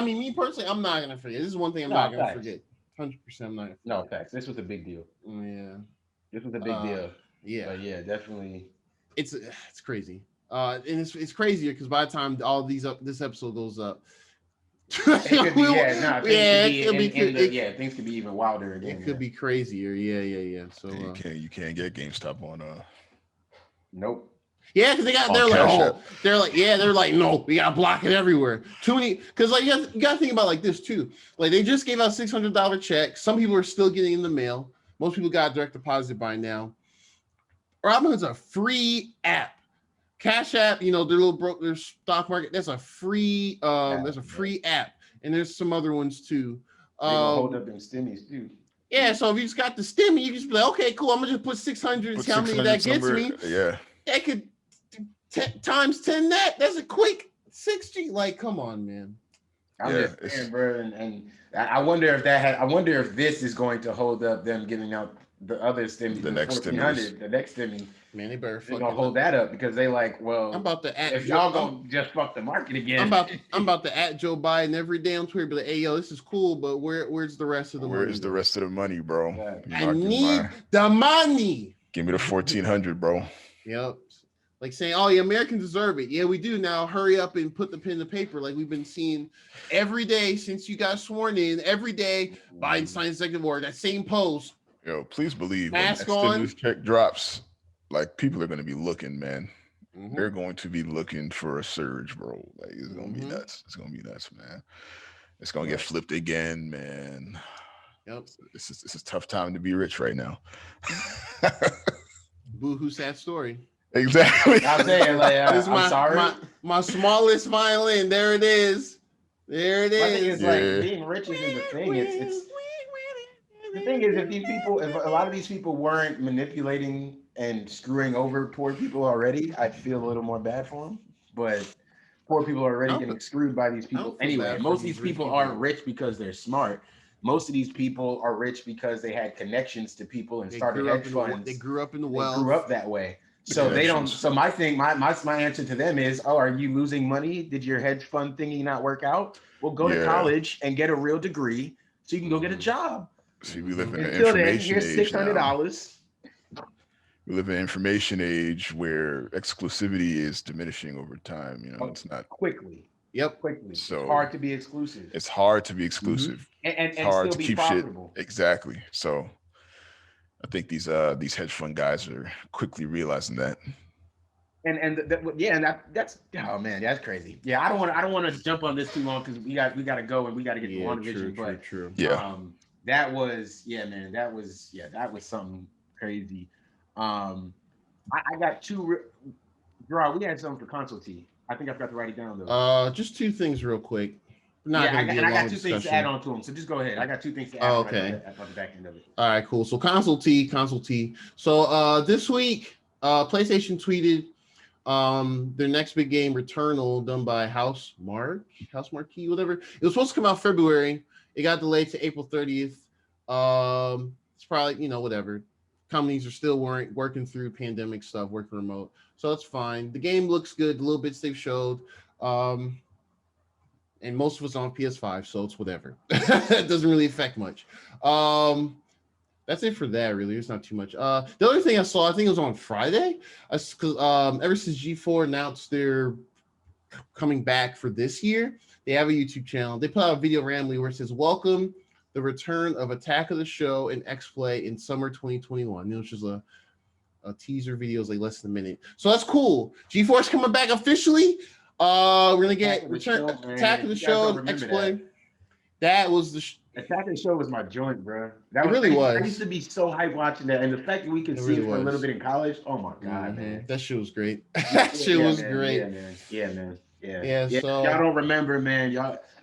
Me personally, I'm not going to forget. This is one thing I'm not going to forget. 100%, I'm not. No facts. This was a big deal. Yeah. This was a big deal. Yeah. But yeah, definitely. It's crazy, and it's crazier because by the time all this episode goes up, things could be even wilder again. It could be crazier. Yeah. So you can't get GameStop on. Nope. Yeah, because they're like, no, we gotta block it everywhere. Too many, because like you gotta think about like this too. Like they just gave out $600 checks. Some people are still getting in the mail. Most people got direct deposit by now. Robinhood's a free app. Cash App, their stock market. That's a free. There's a free app, and there's some other ones too. They gonna hold up them stimmies too. Yeah, so if you just got the stimmy, you just be like, okay, cool. I'm gonna just put 600 and see how many that gets me. Yeah, that could times 10 that. That's a quick 60. Like, come on, man. I'm just saying, bro, and I wonder if this is going to hold up them giving out the other stimmy, the next stimmy. Man, they better fucking hold that up because they like, well, I'm about to if y'all gonna just fuck the market again. I'm about to at Joe Biden every day on Twitter, be like, hey yo, this is cool, but where's the rest of the money? Where's the rest of the money, bro? Yeah. I need the money. Give me the 1,400, bro. Yep. Like saying, oh, the Americans deserve it. Yeah, we do now. Hurry up and put the pen to paper like we've been seeing every day since you got sworn in. Every day, Biden signs executive order. That same post. Yo, please believe mask when on. stimulus check drops, like people are going to be looking, man. Mm-hmm. They're going to be looking for a surge, bro. Like it's going to be nuts. It's going to be nuts, man. It's going to get flipped again, man. Yep. This is a tough time to be rich right now. Boo-hoo, sad story. Exactly. I'm saying, like, I'm sorry. My smallest violin. There it is. There it My thing is is. like Yeah. being rich isn't the thing. It's the thing is if a lot of these people weren't manipulating and screwing over poor people already, I'd feel a little more bad for them. But poor people are I already don't getting feel- screwed by these I people don't feel anyway. bad for Most of these these rich people people. aren't rich because they're smart. Most of these people are rich because they had connections to people and started hedge funds. They grew up in the They wealth. grew up that way. The So they don't. connections. So my thing, my answer to them is, oh, are you losing money? Did your hedge fund thingy not work out? Well, go to Yeah. college and get a real degree so you can go get a job. See, we live in an Until then, information here's age now. $600. We live in an information age where exclusivity is diminishing over time. You know, Oh, it's not. Quickly, Yep. quickly. So- It's hard to be exclusive It's hard to be exclusive. and It's hard still to be keep profitable. shit. Exactly. So I think these hedge fund guys are quickly realizing that. And that's oh man, that's crazy. Yeah, I don't want to jump on this too long because we got to go and we got to get to Yeah, Wandavision. But true. Yeah. that was man, that was something crazy. I got two. Gerard, we had something for console T. I think I forgot to write it down though. Just two things real quick. I got two things to add on to them. So just go ahead. I got two things to add on okay. at the back end of it. All right, cool. So console T. So this week, PlayStation tweeted their next big game, Returnal, done by House Marquee, whatever. It was supposed to come out February. It got delayed to April 30th. It's probably, whatever. Companies are still working through pandemic stuff, working remote. So that's fine. The game looks good, the little bits they've showed. And most of it's on PS5, so it's whatever. It doesn't really affect much. That's it for that, really. It's not too much. The other thing I saw, I think it was on Friday, because ever since G4 announced they're coming back for this year, they have a YouTube channel. They put out a video randomly where it says, "Welcome the return of Attack of the Show and X-Play in summer 2021." It was just a teaser video, is like less than a minute. So that's cool. G4's coming back officially. We're gonna get Attack of the Show and X-Play. That was the Attack of the Show was my joint, bro. It really was. I used to be so hyped watching that, and the fact that we could see really it for a little was. bit in college. Oh my god, man! that shit was great. That shit was man. great. Yeah, man. Yeah, so y'all don't remember, man.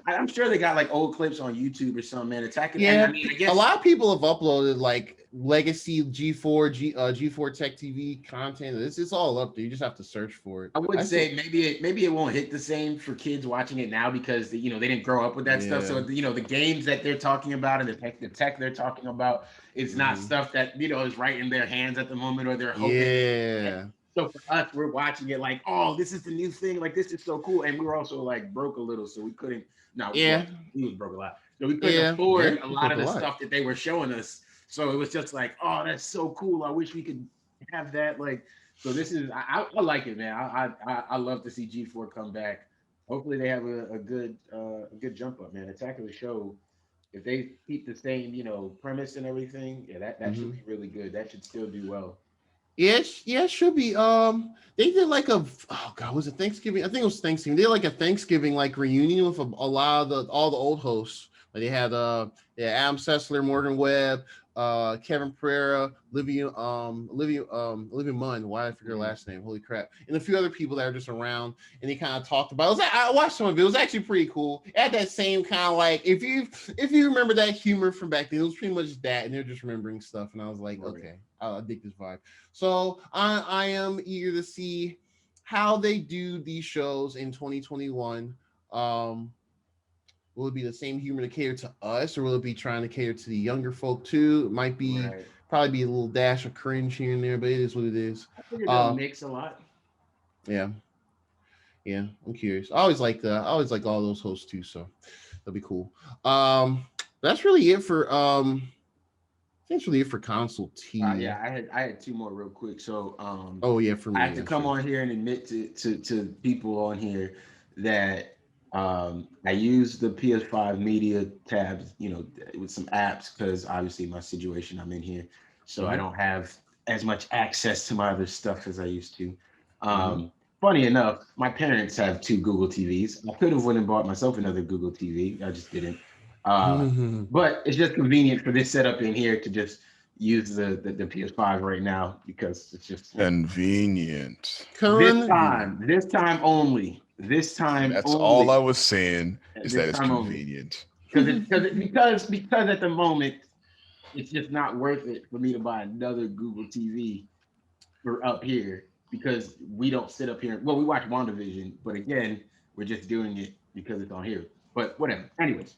I'm sure they got like old clips on YouTube or something, man. Attacking. Yeah, I mean, I guess a lot of people have uploaded like legacy G4 Tech TV content. It's all up there. You just have to search for it. I would say maybe it won't hit the same for kids watching it now because they didn't grow up with that stuff. So the games that they're talking about and the tech they're talking about is not stuff that is right in their hands at the moment or they're hoping. Yeah. So for us, we're watching it like, oh, this is the new thing. Like this is so cool, and we were also like broke a little, so we couldn't. No, we was broke a lot, so we couldn't afford a lot of the stuff that they were showing us. So it was just like, oh, that's so cool. I wish we could have that. Like, so this is, I like it, man. I love to see G4 come back. Hopefully they have a good jump up, man. Attack of the Show. If they keep the same, premise and everything, that should be really good. That should still do well. Yeah, it should be. They did like was it Thanksgiving? I think it was Thanksgiving. They did like a Thanksgiving like reunion with a lot of all the old hosts. Like they had Adam Sessler, Morgan Webb, Kevin Pereira, Olivia Munn. Why did I forget her last name? Holy crap! And a few other people that are just around, and they kind of talked about. I watched some of it. It was actually pretty cool. It had that same kind of like if you remember that humor from back then, it was pretty much that, and they're just remembering stuff. And I was like, okay, I dig this vibe. So I am eager to see how they do these shows in 2021. Will it be the same humor to cater to us, or will it be trying to cater to the younger folk too? It might be probably be a little dash of cringe here and there, but it is what it is. I figured they'll mix a lot. Yeah, I'm curious. I always like all those hosts too, so that'll be cool. That's really it for That's really it for console T. I had two more real quick. So for me, I have to come on here and admit to people on here that I use the PS5 Media Tab, with some apps because obviously my situation I'm in here, so I don't have as much access to my other stuff as I used to. Funny enough, my parents have two Google TVs. I could have went and bought myself another Google TV. I just didn't. But it's just convenient for this setup in here to just use the PS5 right now because it's just convenient. This time only. This time that's only. all I was saying. Is this that it's time only. convenient? Because at the moment it's just not worth it for me to buy another Google TV for up here because we don't sit up here. Well, we watch WandaVision, but again, we're just doing it because it's on here. But whatever. Anyways,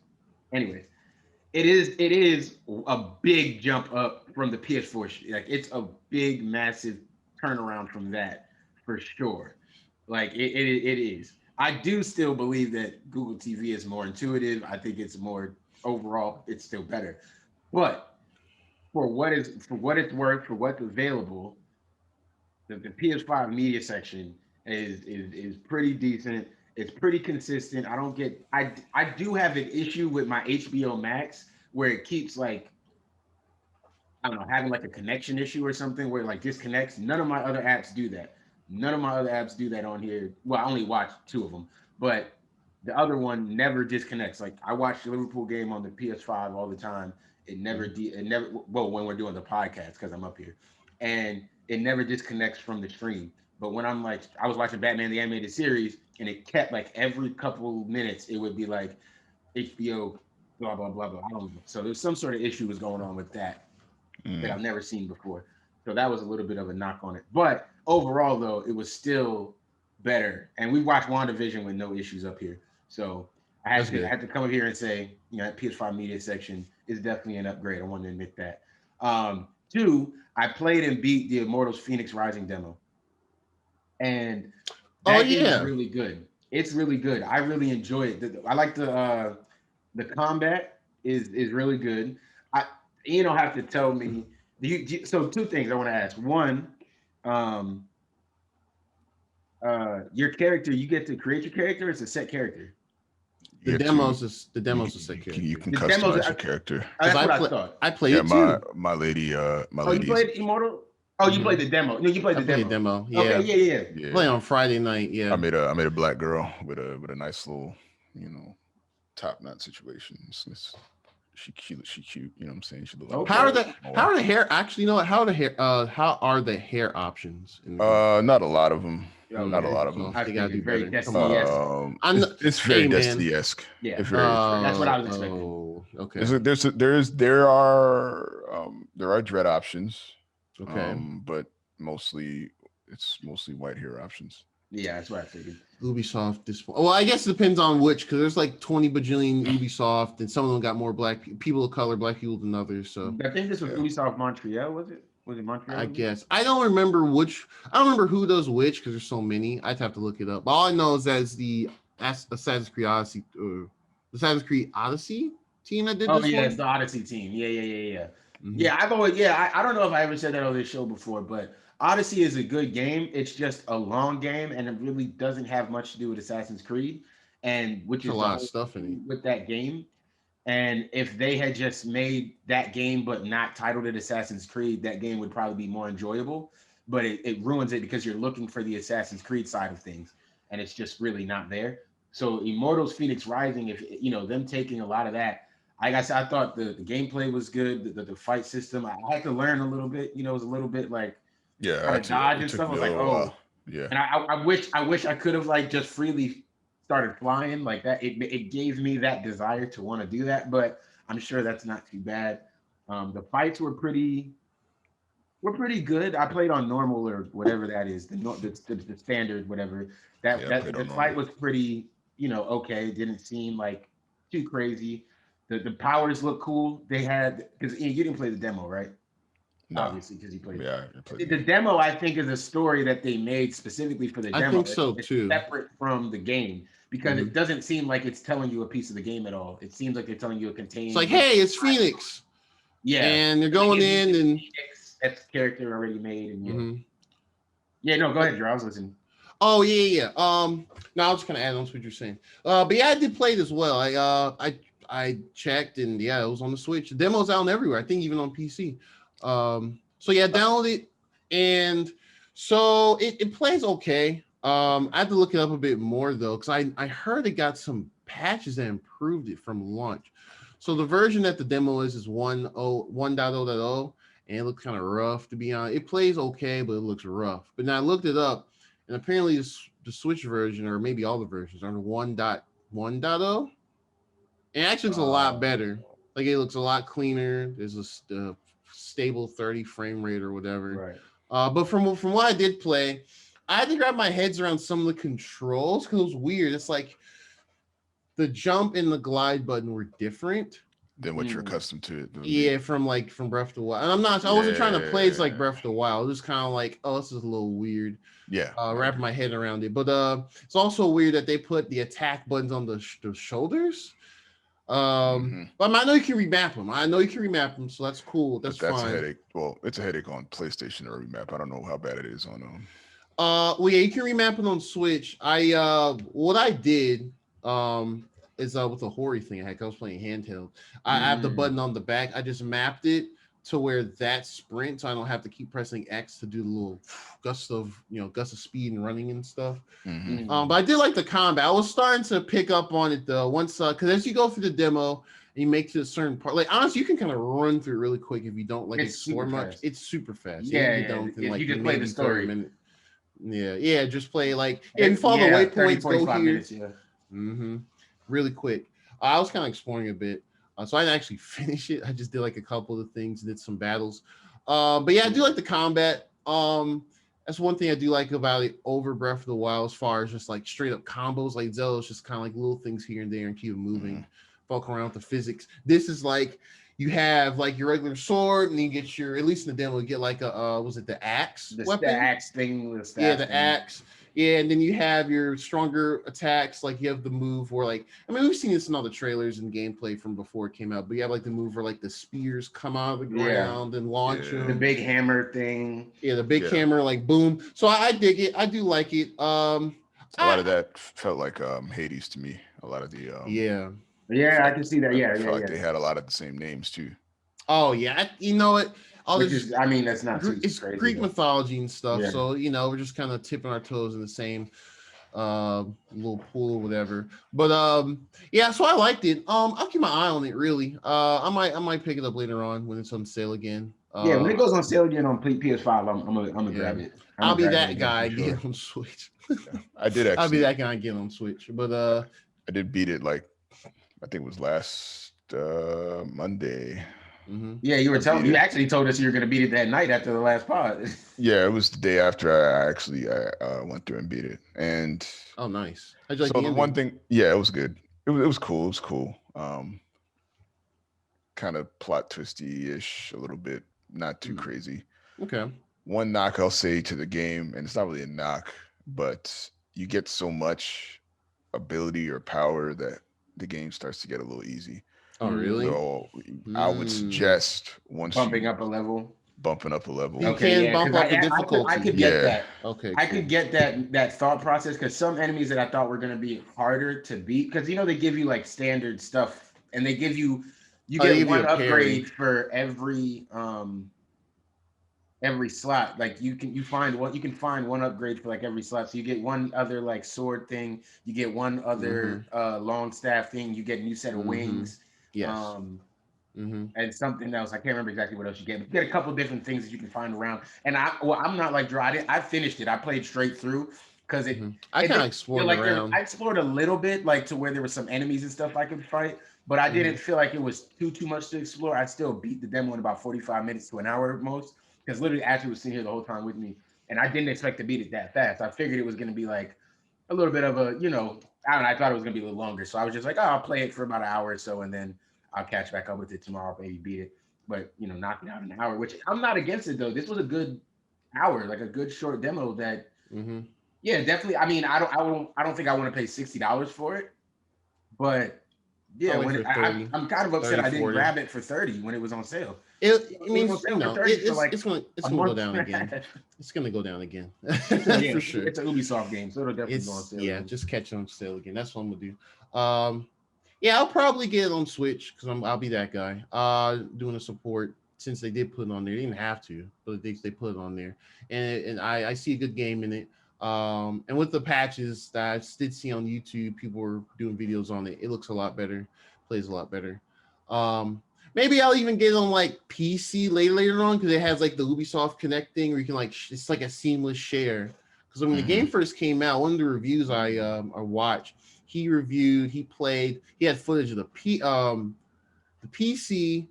it is a big jump up from the PS4. Like it's a big, massive turnaround from that for sure. Like it is. I do still believe that Google TV is more intuitive. I think it's more overall. It's still better, but for what it's worth, for what's available, the PS5 media section is pretty decent. It's pretty consistent. I do have an issue with my HBO Max where it keeps like I don't know having like a connection issue or something where it like disconnects. None of my other apps do that. None of my other apps do that on here. Well, I only watch 2 of them, but the other one never disconnects. Like I watch the Liverpool game on the PS5 all the time. It never well when we're doing the podcast because I'm up here, and it never disconnects from the stream. But when I'm like, I was watching Batman the Animated Series, and it kept like every couple minutes, it would be like HBO, blah blah blah blah. I don't know. So there's some sort of issue was going on with that that I've never seen before. So that was a little bit of a knock on it. But overall, though, it was still better. And we watched WandaVision with no issues up here. So I had to come up here and say, you know, that PS5 media section is definitely an upgrade. I want to admit that. 2, I played and beat the Immortals Fenyx Rising demo. And that game is really good. It's really good. I really enjoy it. I like the combat is really good. You don't have to tell me. So 2 things I want to ask. One, your character, you get to create your character. It's a set character. The demos a set character. You can customize your character. That's what I thought. I played it too. My lady. You played Immortal? Oh, you played the demo. No, you played the demo. Yeah. Okay, yeah. Play on Friday night. Yeah. I made a black girl with a nice little, top knot situation. She cute. You know what I'm saying? She Okay. How are the hair? Actually, you know what? How are the hair options? Not a lot of them. Okay. Not a lot of them. I think gotta it'd be do very better. Destiny-esque. It's very Destiny-esque. Yeah. It's very. That's what I was expecting. Okay. There are dread options. Okay. But it's mostly white hair options. Yeah, that's what I figured. Ubisoft well, I guess it depends on which, because there's like 20 bajillion Ubisoft, and some of them got more black people of color, black people than others. So I think this was Ubisoft Montreal, was it? Was it Montreal? I guess I don't remember who does which because there's so many. I'd have to look it up. But all I know is that it's the Assassin's Creed Odyssey, team that did this one. It's the Odyssey team. Yeah. Mm-hmm. Yeah, I've always I don't know if I ever said that on this show before, but Odyssey is a good game. It's just a long game, and it really doesn't have much to do with Assassin's Creed, and which is a lot of stuff in it with that game. And if they had just made that game but not titled it Assassin's Creed, that game would probably be more enjoyable. But it ruins it because you're looking for the Assassin's Creed side of things, and it's just really not there. So Immortals Fenyx Rising, if them taking a lot of that. Like I said, I thought the gameplay was good. The fight system, I had to learn a little bit. It was a little bit like dodge and stuff. I was like, oh, yeah. And I wish I could have like just freely started flying like that. It gave me that desire to want to do that, but I'm sure that's not too bad. The fights were pretty good. I played on normal or whatever that is, the standard whatever. The fight was pretty okay. It didn't seem like too crazy. The powers look cool. They had because you didn't play the demo, right? No. Obviously, because you played. Yeah, the demo. I think is a story that they made specifically for the demo. I think so it's too. Separate from the game because it doesn't seem like it's telling you a piece of the game at all. It seems like they're telling you a contained. It's like, hey, it's Fenyx. Yeah, and they're going in and that's character already made and yeah. No, go ahead, Drew. I was listening. Oh yeah. No, I was just kind of add on to what you're saying. But yeah, I did play it as well. I checked and yeah, it was on the Switch. The demo's out everywhere. I think even on PC. So yeah, download it, and so it plays okay. I had to look it up a bit more though, because I heard it got some patches that improved it from launch. So the version that the demo is 1.0.0, and it looks kind of rough to be honest. It plays okay, but it looks rough. But now I looked it up, and apparently the Switch version, or maybe all the versions, are 1.1.0. It actually looks a lot better. Like it looks a lot cleaner. There's a stable 30 frame rate or whatever. Right. But from what I did play, I had to grab my heads around some of the controls because it was weird. It's like the jump and the glide button were different than what you're accustomed to. Yeah, from Breath of the Wild. And I wasn't trying to play it's like Breath of the Wild. It was kind of like, oh, this is a little weird. Yeah. Wrapping my head around it. But it's also weird that they put the attack buttons on the shoulders. But I know you can remap them. So that's cool. That's a fine. headache. Well, it's a headache on PlayStation or remap. I don't know how bad it is on well, yeah, you can remap it on Switch. What I did is with the Hori thing I was playing handheld. I have the button on the back. I just mapped it to where that sprint, so I don't have to keep pressing X to do the little gust of speed and running and stuff. But I did like the combat. I was starting to pick up on it though once because as you go through the demo and you make to a certain part, like honestly, you can kind of run through it really quick if you don't like explore much. Fast. It's super fast. Yeah, if you just play the story. Yeah, just play like you follow the waypoints. Go here. Minutes, yeah. Really quick. I was kind of exploring a bit, so I didn't actually finish it. I just did like a couple of things, did some battles. But yeah, I do like the combat. That's one thing I do like about it over Breath of the Wild, as far as just like straight up combos. Like Zelda's just kind of like little things here and there and keep it moving. Fuck around with the physics. This is like you have like your regular sword, and you get your, at least in the demo, you get like a was it the axe weapon? The axe thing. The axe. Yeah, and then you have your stronger attacks. Like you have the move where we've seen this in all the trailers and gameplay from before it came out, but you have like the move where like the spears come out of the ground and launch them. The big hammer thing. Yeah, the big hammer, like boom. So I dig it. I do like it. A lot of that felt like Hades to me. A lot of the Yeah, I can see that. Yeah, I felt like they had a lot of the same names too. Oh yeah, you know what? That's not it's crazy, Greek mythology and stuff. Yeah. So we're just kind of tipping our toes in the same little pool or whatever. But yeah, so I liked it. I'll keep my eye on it really. I might pick it up later on when it's on sale again. Yeah, when it goes on sale again on PS5, I'm gonna grab it. I'll be that guy again on Switch. I did actually. I'll be that guy again on Switch. But I did beat it I think it was last Monday. Yeah, you actually told us you were going to beat it that night after the last pod. Yeah, it was the day after I actually went through and beat it. And oh, nice. How'd you like so the one thing, yeah, it was good. It was cool. It was cool. Kind of plot twisty-ish a little bit, not too crazy. Okay. One knock I'll say to the game, and it's not really a knock, but you get so much ability or power that the game starts to get a little easy. Oh, really? So I would suggest bumping up a level. You can bump up the difficulty. I could get that. Okay. I could get that thought process because some enemies that I thought were going to be harder to beat, because they give you like standard stuff, and they give you get one upgrade for every slot. Like you can find one upgrade for like every slot. So you get one other like sword thing, you get one other long staff thing, you get a new set of wings. Yes. And something else. I can't remember exactly what else you get. But you get a couple different things that you can find around. And I'm not like dry. I finished it. I played straight through because I kind of explored around. I explored a little bit, like to where there were some enemies and stuff I could fight, but I didn't feel like it was too much to explore. I still beat the demo in about 45 minutes to an hour at most, because literally Ashley was sitting here the whole time with me, and I didn't expect to beat it that fast. I figured it was going to be like a little bit of a, I don't know, I thought it was going to be a little longer. So I was just like, I'll play it for about an hour or so, and then I'll catch back up with it tomorrow, maybe beat it. But, knock it out in an hour, which I'm not against it, though. This was a good hour, like a good short demo that, yeah, definitely. I mean, I don't think I want to pay $60 for it. But, yeah, I'm kind of upset 30, I didn't 40. Grab it for $30 when it was on sale. It's going to go down again. It's going to go down again. For sure. It's an Ubisoft game, so it'll definitely go on sale. Yeah, just catch it on sale again. That's what I'm going to do. Yeah, I'll probably get it on Switch because I'll be that guy doing a support, since they did put it on there. They didn't have to, but they put it on there, and I see a good game in it. And with the patches that I did see on YouTube, people were doing videos on it. It looks a lot better, plays a lot better. Maybe I'll even get it on like PC later on, because it has like the Ubisoft Connect thing where you can it's like a seamless share. Because when the game first came out, one of the reviews I watched, he reviewed, he played, he had footage of the PC,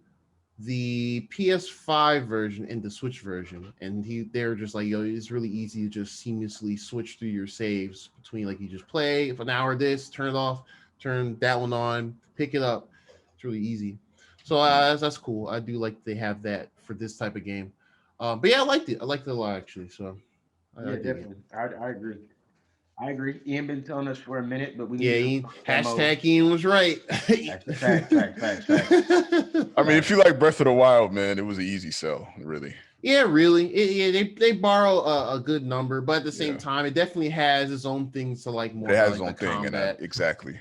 the PS5 version, and the Switch version, and they were just like, yo, it's really easy to just seamlessly switch through your saves between, like, you just play for an hour this, turn it off, turn that one on, pick it up. It's really easy. So that's cool. I do like they have that for this type of game. But yeah, I liked it. I liked it a lot, actually. So Yeah, definitely. I agree. I agree. Ian been telling us for a minute, but we Yeah, need hashtag Ian was right. Fact. I mean, if you like Breath of the Wild, man, it was an easy sell, really. Yeah, really. They borrow a good number, but at the same time, it definitely has its own things to like more. It has like its own thing, combat. Exactly.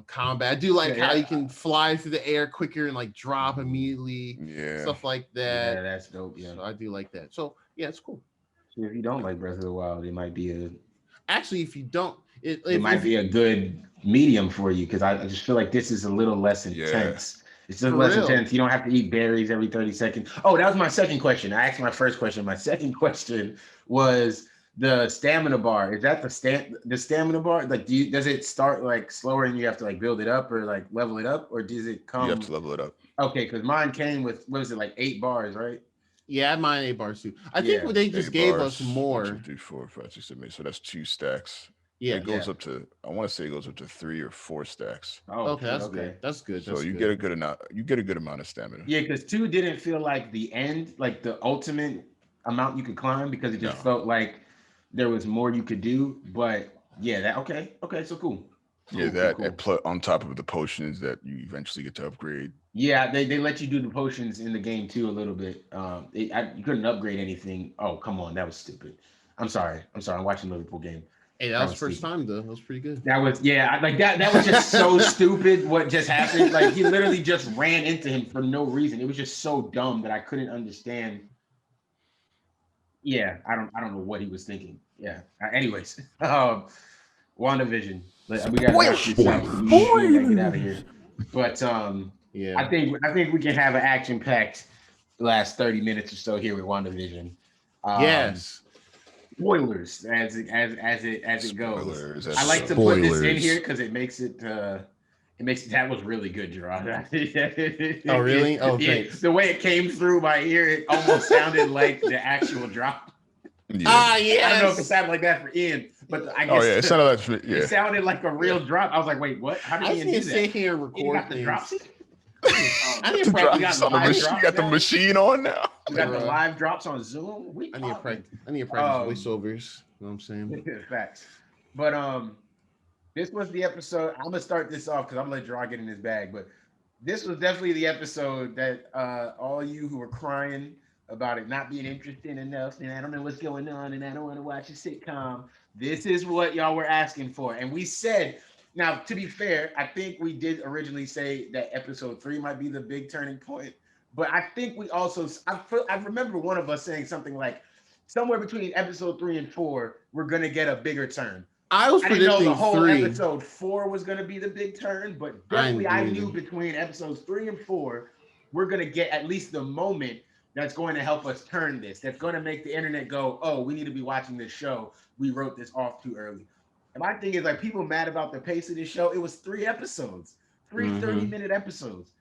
Combat. I do like how you can fly through the air quicker and like drop immediately. Yeah. Stuff like that. Yeah, that's dope. Yeah, so I do like that. So yeah, it's cool. So if you don't like Breath of the Wild, it might be Actually, if you don't, it might be a good medium for you, because I just feel like this is a little less intense. It's just less intense. You don't have to eat berries every 30 seconds. Oh, that was my second question. I asked my first question. My second question was the stamina bar. Is that the stamina bar? Like, does it start like slower and you have to like build it up or like level it up, or does it come? You have to level it up. Okay, because mine came with, what was it, like 8 bars, right? Yeah, I had mine 8 bars too. I think they just gave us more. 1, 2, 3, 4, 5, 6, 7, 8. So that's 2 stacks. Yeah, it goes up to, I want to say it goes up to 3 or 4 stacks. Oh, okay, that's good. That's good. So you get a good amount. You get a good amount of stamina. Yeah, because 2 didn't feel like the end, like the ultimate amount you could climb, because it just felt like there was more you could do. But yeah, that okay, so cool. Yeah, cool. On top of the potions that you eventually get to upgrade. Yeah, they let you do the potions in the game too a little bit. You couldn't upgrade anything. Oh, come on, that was stupid. I'm sorry. I'm watching the Liverpool game. Hey, that was first time though. That was pretty good. That was that was just so stupid. What just happened? Like, he literally just ran into him for no reason. It was just so dumb that I couldn't understand. Yeah, I don't know what he was thinking. Yeah. Anyways, WandaVision. We got to get out of here. But yeah, I think we can have an action-packed last 30 minutes or so here with WandaVision. Yes. Spoilers as it goes. I like to put this in here because it makes it that was really good, Gerard. Oh really? Oh, thanks. The way it came through my ear, it almost sounded like the actual drop. Yeah. Yes. I don't know if it sounded like that for Ian, but I guess it sounded like it sounded like a real drop. I was like, wait, what? How did Ian do that? Sit here and record the drops. I need to practice. You got the machine on now. We got the live drops on Zoom. I need to practice voiceovers. You know what I'm saying? Facts. But this was the episode. I'm gonna start this off because I'm gonna let Gerard get in his bag. But this was definitely the episode that all you who were crying about it not being interesting enough, and I don't know what's going on, and I don't want to watch a sitcom. This is what y'all were asking for, and we said. Now, to be fair, I think we did originally say that episode 3 might be the big turning point, but I think we also, I remember one of us saying something like, somewhere between episode 3 and 4, we're going to get a bigger turn. I didn't know the whole 3. Episode 4 was going to be the big turn, but definitely I knew between episodes 3 and 4, we're going to get at least the moment that's going to help us turn this. That's going to make the internet go, oh, we need to be watching this show. We wrote this off too early. And my thing is, like, people mad about the pace of this show. It was 3 episodes, 3 30-minute episodes,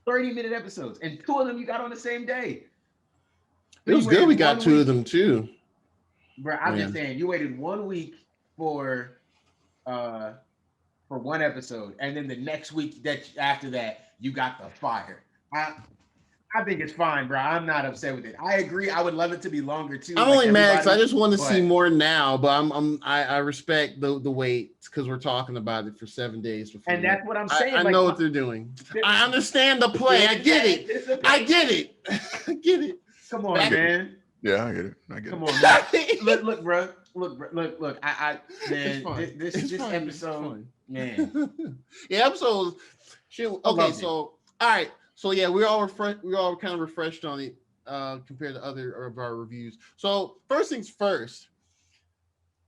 30-minute episodes, and 2 of them you got on the same day. It was good. We got 2 of them too. Bro, I'm just saying, you waited 1 week for 1 episode, and then the next week after that, you got the fire. I think it's fine, bro. I'm not upset with it. I agree. I would love it to be longer too. I'm only mad because I just want to see more now. But I respect the wait because we're talking about it for 7 days before. And that's what I'm saying. I know what they're doing. I understand the play. I get it. I get it. Come on, man. Yeah, I get it. Come on, man. look, bro. Look. Man, this episode, man. Yeah, episodes. Okay, so all right. So yeah, we all kind of refreshed on it compared to other of our reviews. So first things first,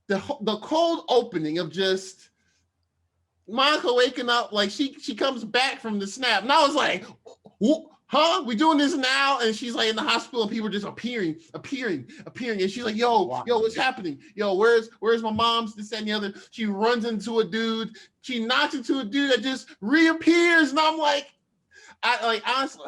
the cold opening of just Monica waking up, like she comes back from the snap, and I was like, huh? We doing this now? And she's like in the hospital and people are just appearing. And she's like, yo, what's happening? Yo, where's my mom's, this, that, and the other? She runs into a dude. She knocks into a dude that just reappears. And I'm like, honestly,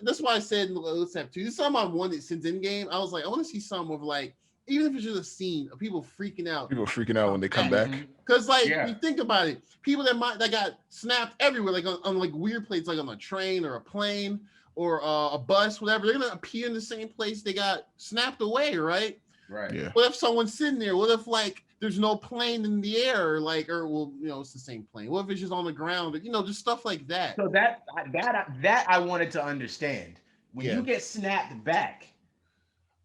that's why I said let's have two. This is something I wanted since Endgame. I was like, I want to see something of like, even if it's just a scene of people freaking out. People freaking out when they come back. Because you think about it, people that got snapped everywhere, like on like weird places, like on a train or a plane or a bus, whatever, they're gonna appear in the same place they got snapped away, right? Right. Yeah. What if someone's sitting there? What if like there's no plane in the air, or it's the same plane? What if it's just on the ground? Just stuff like that. So that I wanted to understand. When you get snapped back,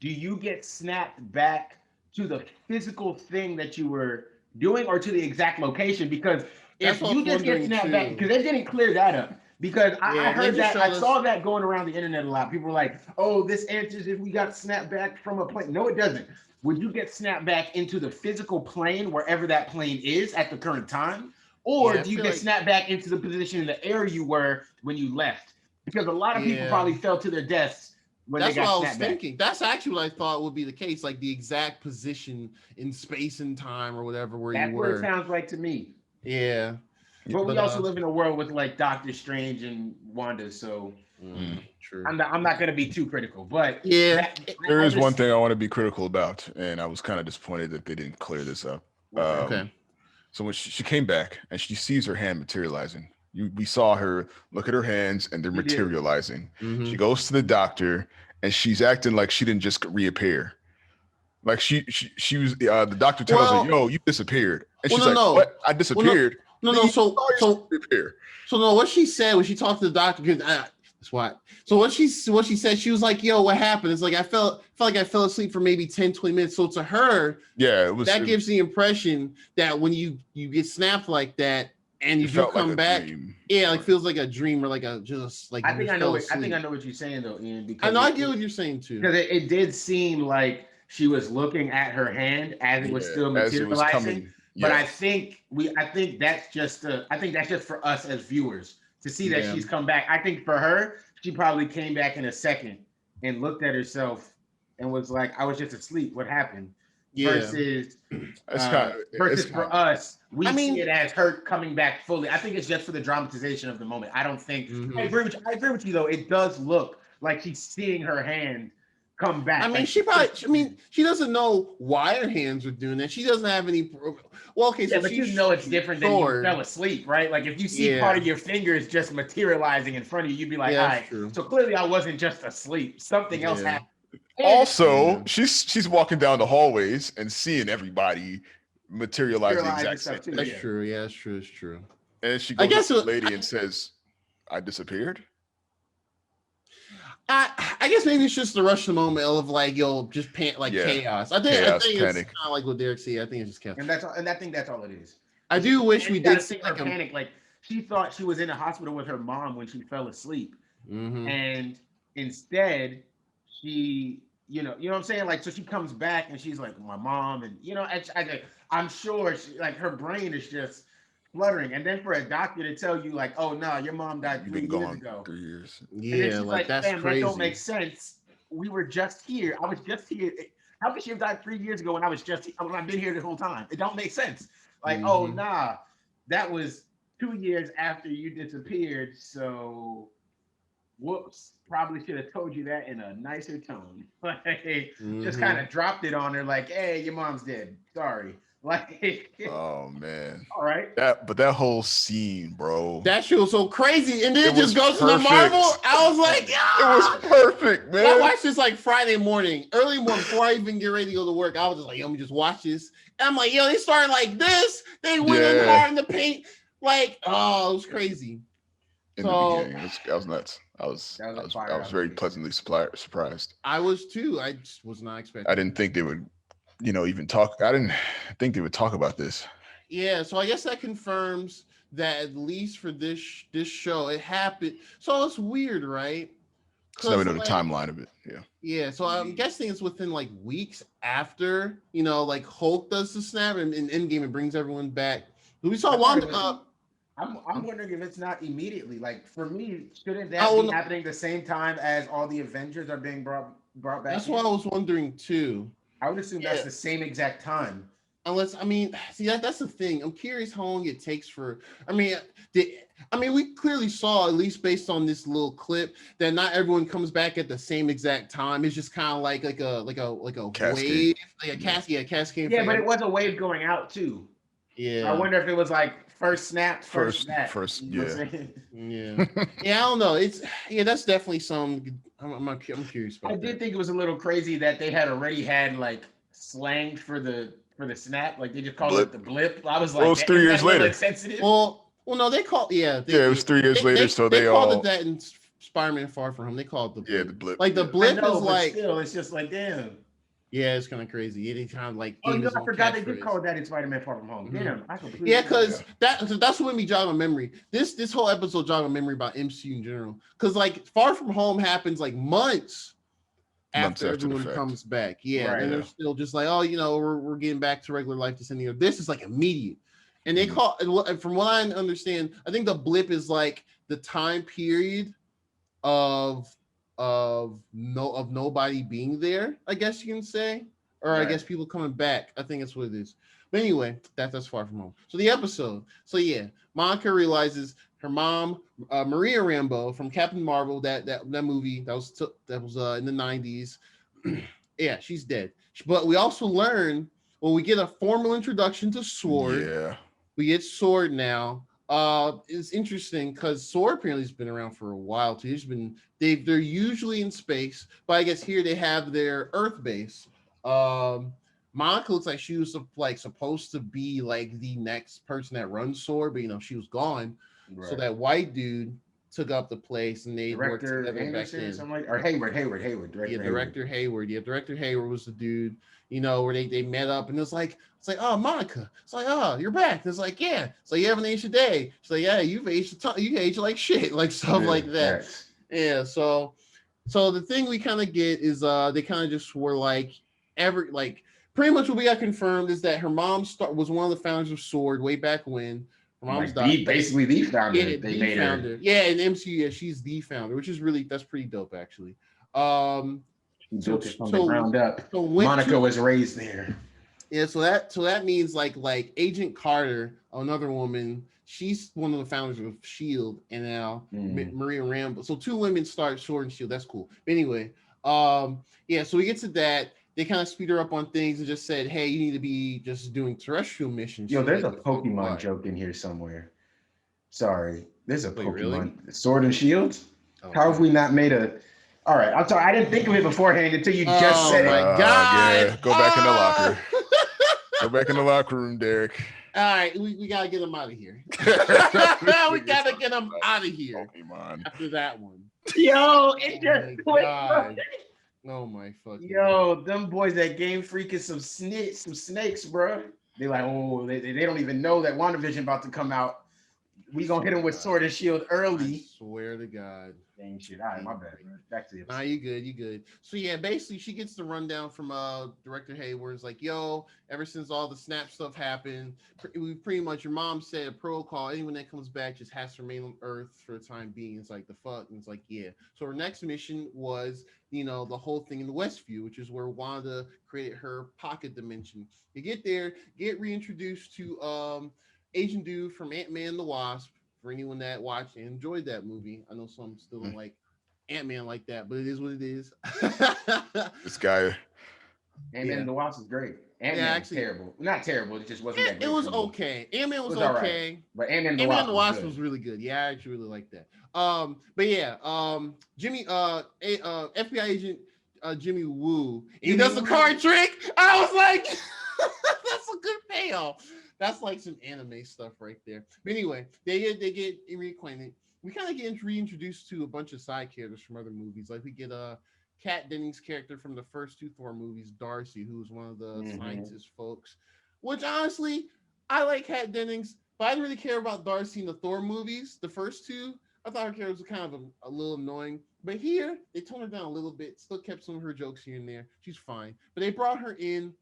do you get snapped back to the physical thing that you were doing or to the exact location? Because if you just get snapped back, because they didn't clear that up. Because I heard that, I saw that going around the internet a lot. People were like, oh, this answers if we got snapped back from a plane. No, it doesn't. Would you get snapped back into the physical plane, wherever that plane is at the current time? Or do you get snapped back into the position in the air you were when you left? Because a lot of people probably fell to their deaths when they got snapped back. That's what I was thinking. That's actually what I thought would be the case, like the exact position in space and time or whatever where you were. That's what it sounds like to me. Yeah. But we also live in a world with like Doctor Strange and Wanda, so true. I'm not going to be too critical. But there is one thing I want to be critical about, and I was kind of disappointed that they didn't clear this up. Okay. So when she came back and she sees her hand materializing, we saw her look at her hands and they're materializing. Mm-hmm. She goes to the doctor and she's acting like she didn't just reappear. Like she was the doctor tells her, "Yo, you disappeared," and she's like, "What? I disappeared." So what she said when she talked to the doctor, that's why. So what she said, she was like, "Yo, what happened?" It's like I felt like I fell asleep for maybe 10, 20 minutes. So to her, that gives the impression that when you get snapped like that and you do come back, like feels like a dream or like a just like. I think I know what you're saying though, Ian. Because I get what you're saying too. Because it did seem like she was looking at her hand as it was still materializing. But I think that's just for us as viewers to see that she's come back. I think for her, she probably came back in a second and looked at herself and was like, "I was just asleep. What happened?" Versus for us, we see it as her coming back fully. I think it's just for the dramatization of the moment. I don't think I agree with you though. It does look like she's seeing her hand come back. I mean, she doesn't know why her hands were doing that. She doesn't have any. Well, okay, so but you know it's different than you fell asleep, right? Like if you see part of your fingers just materializing in front of you, you'd be like, all right. So clearly I wasn't just asleep. Something else happened. Also, she's walking down the hallways and seeing everybody materialize the exact same thing. That's true. Yeah, that's true. It's true. And she goes to the lady and says, "I disappeared." I guess maybe it's just the rush of the moment of like chaos. I think it's kind of like what Derek said. I think it's just chaos. And I think that's all it is. I do wish we did see like panic. Like she thought she was in a hospital with her mom when she fell asleep, and instead she, you know what I'm saying? Like so she comes back and she's like my mom, and I'm sure she, like her brain is just fluttering, and then for a doctor to tell you like, "Oh no, your mom died 3 years ago." 3 years. Yeah, like that's crazy. That don't make sense. We were just here. I was just here. How could she have died 3 years ago when I've been here the whole time? It don't make sense. Like, oh nah, that was 2 years after you disappeared. So, whoops. Probably should have told you that in a nicer tone. Like, just kind of dropped it on her. Like, hey, your mom's dead. Sorry. Like, oh man. All right. That whole scene, bro. That shit was so crazy. And then it just goes to the Marvel. I was like, it was perfect, man. I watched this like Friday morning, early morning, before I even get ready to go to work. I was just like, let me just watch this. And I'm like, yo, they started like this. They went in hard in the paint. Like, oh, it was crazy. In the beginning, that was nuts. I was very pleasantly surprised. I was too. I just was not expecting. I didn't think they would even talk. I didn't think they would talk about this. Yeah, so I guess that confirms that at least for this show, it happened. So it's weird, right? So now we know the timeline of it. Yeah. Yeah, so I'm guessing it's within like weeks after, like Hulk does the snap and in Endgame it brings everyone back. We saw Wanda. I'm wondering if it's not immediately. Like for me, shouldn't that Oh, be no, happening the same time as all the Avengers are being brought back that's what I in? was wondering too. I would assume that's Yeah. the same exact time. Unless, I mean, see that's the thing. I'm curious how long it takes for. I mean, we clearly saw, at least based on this little clip, that not everyone comes back at the same exact time. It's just kind of like a Cascade. wave, like a cascade Yeah, but effect. it was a wave going out too. So I Yeah, wonder if it was like first snap, first that. First, You know what yeah. I'm saying? yeah, yeah. I don't know. It's that's definitely some. I'm curious I about did that. think it was a little crazy that they had already had like slang for the snap, like they just called it Blip. the blip. I was Well, like, it's that, 3 is years that a little later. insensitive? Well, no, they call Yeah, it was 3 years later, so they they called it all that in Spider-Man Far From Home. They call it the yeah, blip. the blip. Like the Yeah. I blip know, is but like, still, it's just like damn. yeah, it's kind of crazy. Yeah, they kind of like Oh, gave you know, his I own forgot they did call catchphrase. it that in Spider-Man Far From Home. Mhm. Damn, I completely Yeah, forgot. because that's what made me jog my memory. This whole episode jogged my memory about MCU in general. Because like Far From Home happens like months after After the everyone fact. comes back. Yeah, Right. then they're Yeah. still just like, oh, we're getting back to regular life this and the other. This is like immediate. And they Mhm. call, from what I understand, I think the blip is like the time period of nobody being there, I guess you can say, or I Right. guess people coming back. I think that's what it is. But anyway, that's Far From Home. So the episode. So yeah, Monica realizes her mom, Maria Rambeau from Captain Marvel, that movie that was in the 90s. Yeah, she's dead. But we also learn, well, we get a formal introduction to Sword. Yeah. We get Sword now. It's interesting because Sword apparently has been around for a while too. They're usually in space, but I guess here they have their Earth base. Monica looks like she was like supposed to be like the next person that runs Sword, but she was gone. Right. So that white dude took up the place, and they worked Director together back Anderson or then. something like, or Hayward. Yeah, Director Hayward. Director Hayward. Yeah, Director Hayward was the dude, where they met up, and it's like, oh, Monica. It's like, oh, you're back. And it's like, yeah. So you haven't aged a day. It's like, yeah, you've aged a ton. You aged like shit, like stuff Yeah, like that. facts. Yeah. So the thing we kind of get is they kind of just were like pretty much what we got confirmed is that her mom was one of the founders of Sword way back when. Her mom's Like basically the founder. yeah, They the made founder. her. Yeah, in MCU, yeah, she's the founder, which is that's pretty dope actually. She So built it from the ground up. so Monica was raised there. yeah, so that means like Agent Carter, another woman, she's one of the founders of Shield, and now Maria Rambeau. So two women start Sword and Shield. That's cool. But anyway, yeah, so we get to that. They kind of speed her up on things and just said, hey, you need to be just doing terrestrial missions. Yo, She's there's like, a Pokemon joke in here somewhere. Sorry, there's a Wait, Pokemon really? Sword and Shield. Oh, How have we not made a? All right, I'm sorry. I didn't think of it beforehand until you just said my it. God. Yeah. Go back in the locker. Go back in the locker room, Derek. All right, we gotta get him out of here. We gotta get him out of here Pokemon. after that one. Yo, it Oh just my clicked. God. Oh my fucking Yo, them boys at Game Freak is some snakes, bro. They like, oh, they don't even know that WandaVision about to come out. We gonna hit them with Sword and Shield I early. swear to God. Dang shit. All right, my bad. Bro. Back to you. Nah, you good. So yeah, basically she gets the rundown from Director Hayward. It's like, yo, ever since all the snap stuff happened, we pretty much, your mom said a protocol, anyone that comes back just has to remain on Earth for the time being. It's like, the fuck? And it's like, yeah. So her next mission was, the whole thing in the Westview, which is where Wanda created her pocket dimension. You get there, get reintroduced to Agent Dude from Ant-Man and the Wasp. For anyone that watched and enjoyed that movie, I know some still don't like Ant-Man like that, but it is what it is. This guy. Ant-Man the Wasp is great. Ant-Man was terrible. Not terrible. It just wasn't that great. It was okay. Ant-Man was all okay. right. But Ant-Man the Wasp was was really good. Yeah, I actually really like that. But yeah, Jimmy, FBI agent Jimmy Woo, he does the card trick. I was like, that's a good payoff. That's like some anime stuff right there. But anyway, they get reacquainted. We kind of get reintroduced to a bunch of side characters from other movies. Like we get Kat Dennings' character from the first two Thor movies, Darcy, who's one of the scientist folks. Which honestly, I like Kat Dennings, but I didn't really care about Darcy in the Thor movies, the first two. I thought her character was kind of a little annoying. But here, they toned her down a little bit. Still kept some of her jokes here and there. She's fine. But they brought her in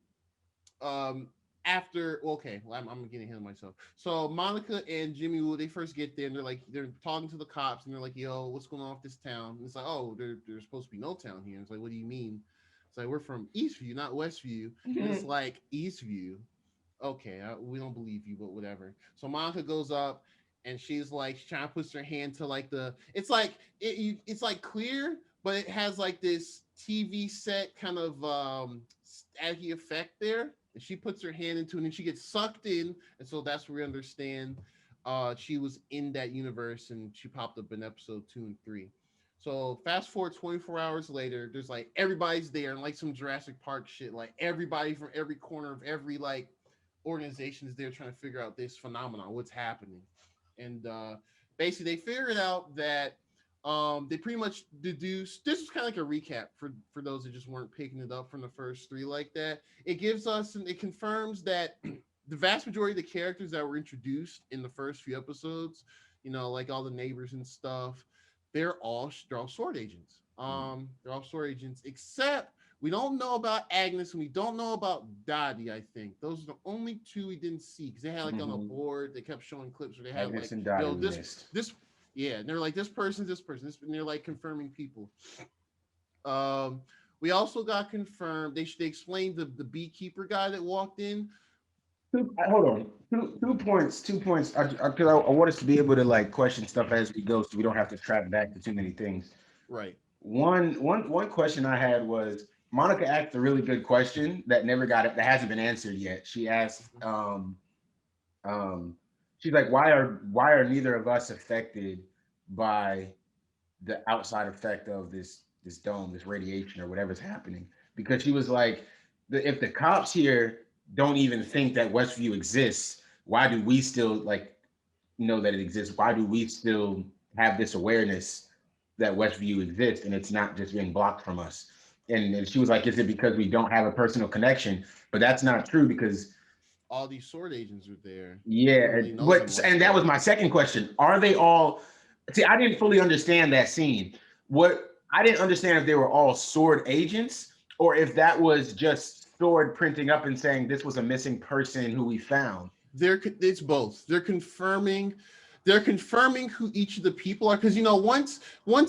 after okay, well, I'm getting ahead of myself. So Monica and Jimmy Woo, they first get there and they're talking to the cops and they're like, yo, what's going on with this town? And it's like, oh, there's supposed to be no town here. It's like, what do you mean? It's like, we're from Eastview, not Westview. And it's like, Eastview. Okay, we don't believe you, but whatever. So Monica goes up and she's like, she trying to push her hand to like it's like it's like clear, but it has like this TV set kind of staggy effect there. And she puts her hand into it and she gets sucked in. And so that's where we understand she was in that universe and she popped up in episode 2 and 3. So fast forward 24 hours later, there's like everybody's there and like some Jurassic Park shit. Like everybody from every corner of every like organization is there trying to figure out this phenomenon, what's happening. And basically they figured out that they pretty much deduced, this is kind of like a recap for those that just weren't picking it up from the first 3 like that. It gives us, and it confirms that the vast majority of the characters that were introduced in the first few episodes, you know, like all the neighbors and stuff, they're all sword agents. They're all sword agents, except we don't know about Agnes and we don't know about Dottie. I think those are the only 2 we didn't see because they had like on a board, they kept showing clips where they had Agnes like, and Dottie yo, this. Yeah, and they're like, this person, and they're like confirming people. We also got confirmed. They explained the beekeeper guy that walked in. Hold on, two points. 'Cause I want us to be able to like question stuff as we go, so we don't have to track back to too many things. Right. One question I had was Monica asked a really good question that never got it, that hasn't been answered yet. She asked, she's like, why are neither of us affected by the outside effect of this dome, this radiation or whatever's happening? Because she was like, if the cops here don't even think that Westview exists, why do we still like know that it exists? Why do we still have this awareness that Westview exists and it's not just being blocked from us? And she was like, is it because we don't have a personal connection? But that's not true because all these sword agents are there. Yeah, Really and that was my second question. Are they all? See, I didn't fully understand that scene. I didn't understand if they were all sword agents or if that was just sword printing up and saying this was a missing person who we found. It's both. They're confirming who each of the people are, because you know once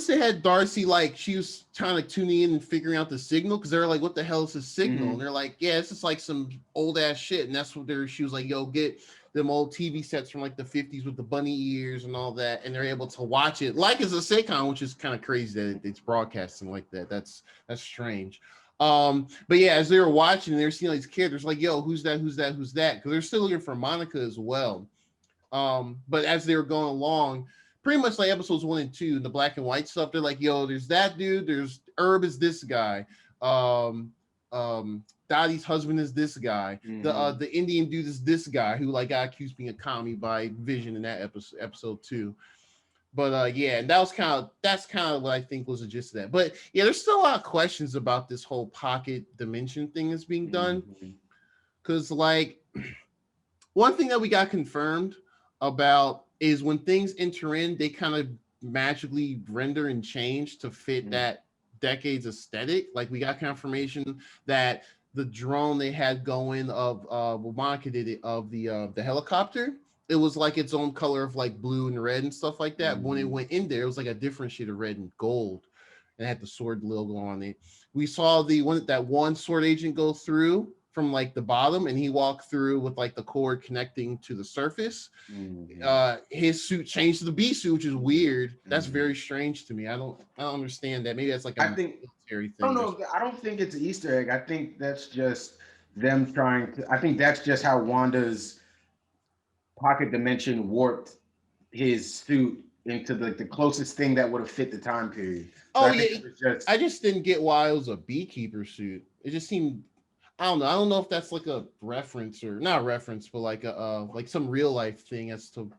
they had Darcy, like she was kind of tuning in and figuring out the signal, because they're like, what the hell is this signal? And they're like, yeah, it's just like some old ass shit. And that's what she was like, yo, get them old TV sets from like the 50s with the bunny ears and all that, and they're able to watch it like as a sitcom, which is kind of crazy that it's broadcasting like that. That's strange. But yeah, as they were watching, they're seeing all these characters like, yo, who's that, because they're still looking for Monica as well. But as they were going along, pretty much like episodes 1 and 2, the black and white stuff, they're like, yo, there's that dude, there's Herb is this guy, Dottie's husband is this guy, the Indian dude is this guy who like got accused of being a commie by Vision in that episode 2. But yeah, and that's kind of what I think was the gist of that. But yeah, there's still a lot of questions about this whole pocket dimension thing that's being done, because like one thing that we got confirmed about is when things enter in, they kind of magically render and change to fit that decade's aesthetic. Like we got confirmation that the drone they had going of Monica did it, of the helicopter, it was like its own color of like blue and red and stuff like that. But when it went in there, it was like a different shade of red and gold, and it had the sword logo on it. We saw that one sword agent go through from like the bottom, and he walked through with like the cord connecting to the surface. His suit changed to the bee suit, which is weird. That's very strange to me. I don't understand that. Maybe that's like a military thing. No, I don't think it's an Easter egg. I think that's just them trying to. I think that's just how Wanda's pocket dimension warped his suit into the closest thing that would have fit the time period. So I just didn't get why it was a beekeeper suit. It just seemed, I don't know. I don't know if that's like a reference or not a reference, but like a like some real life thing as to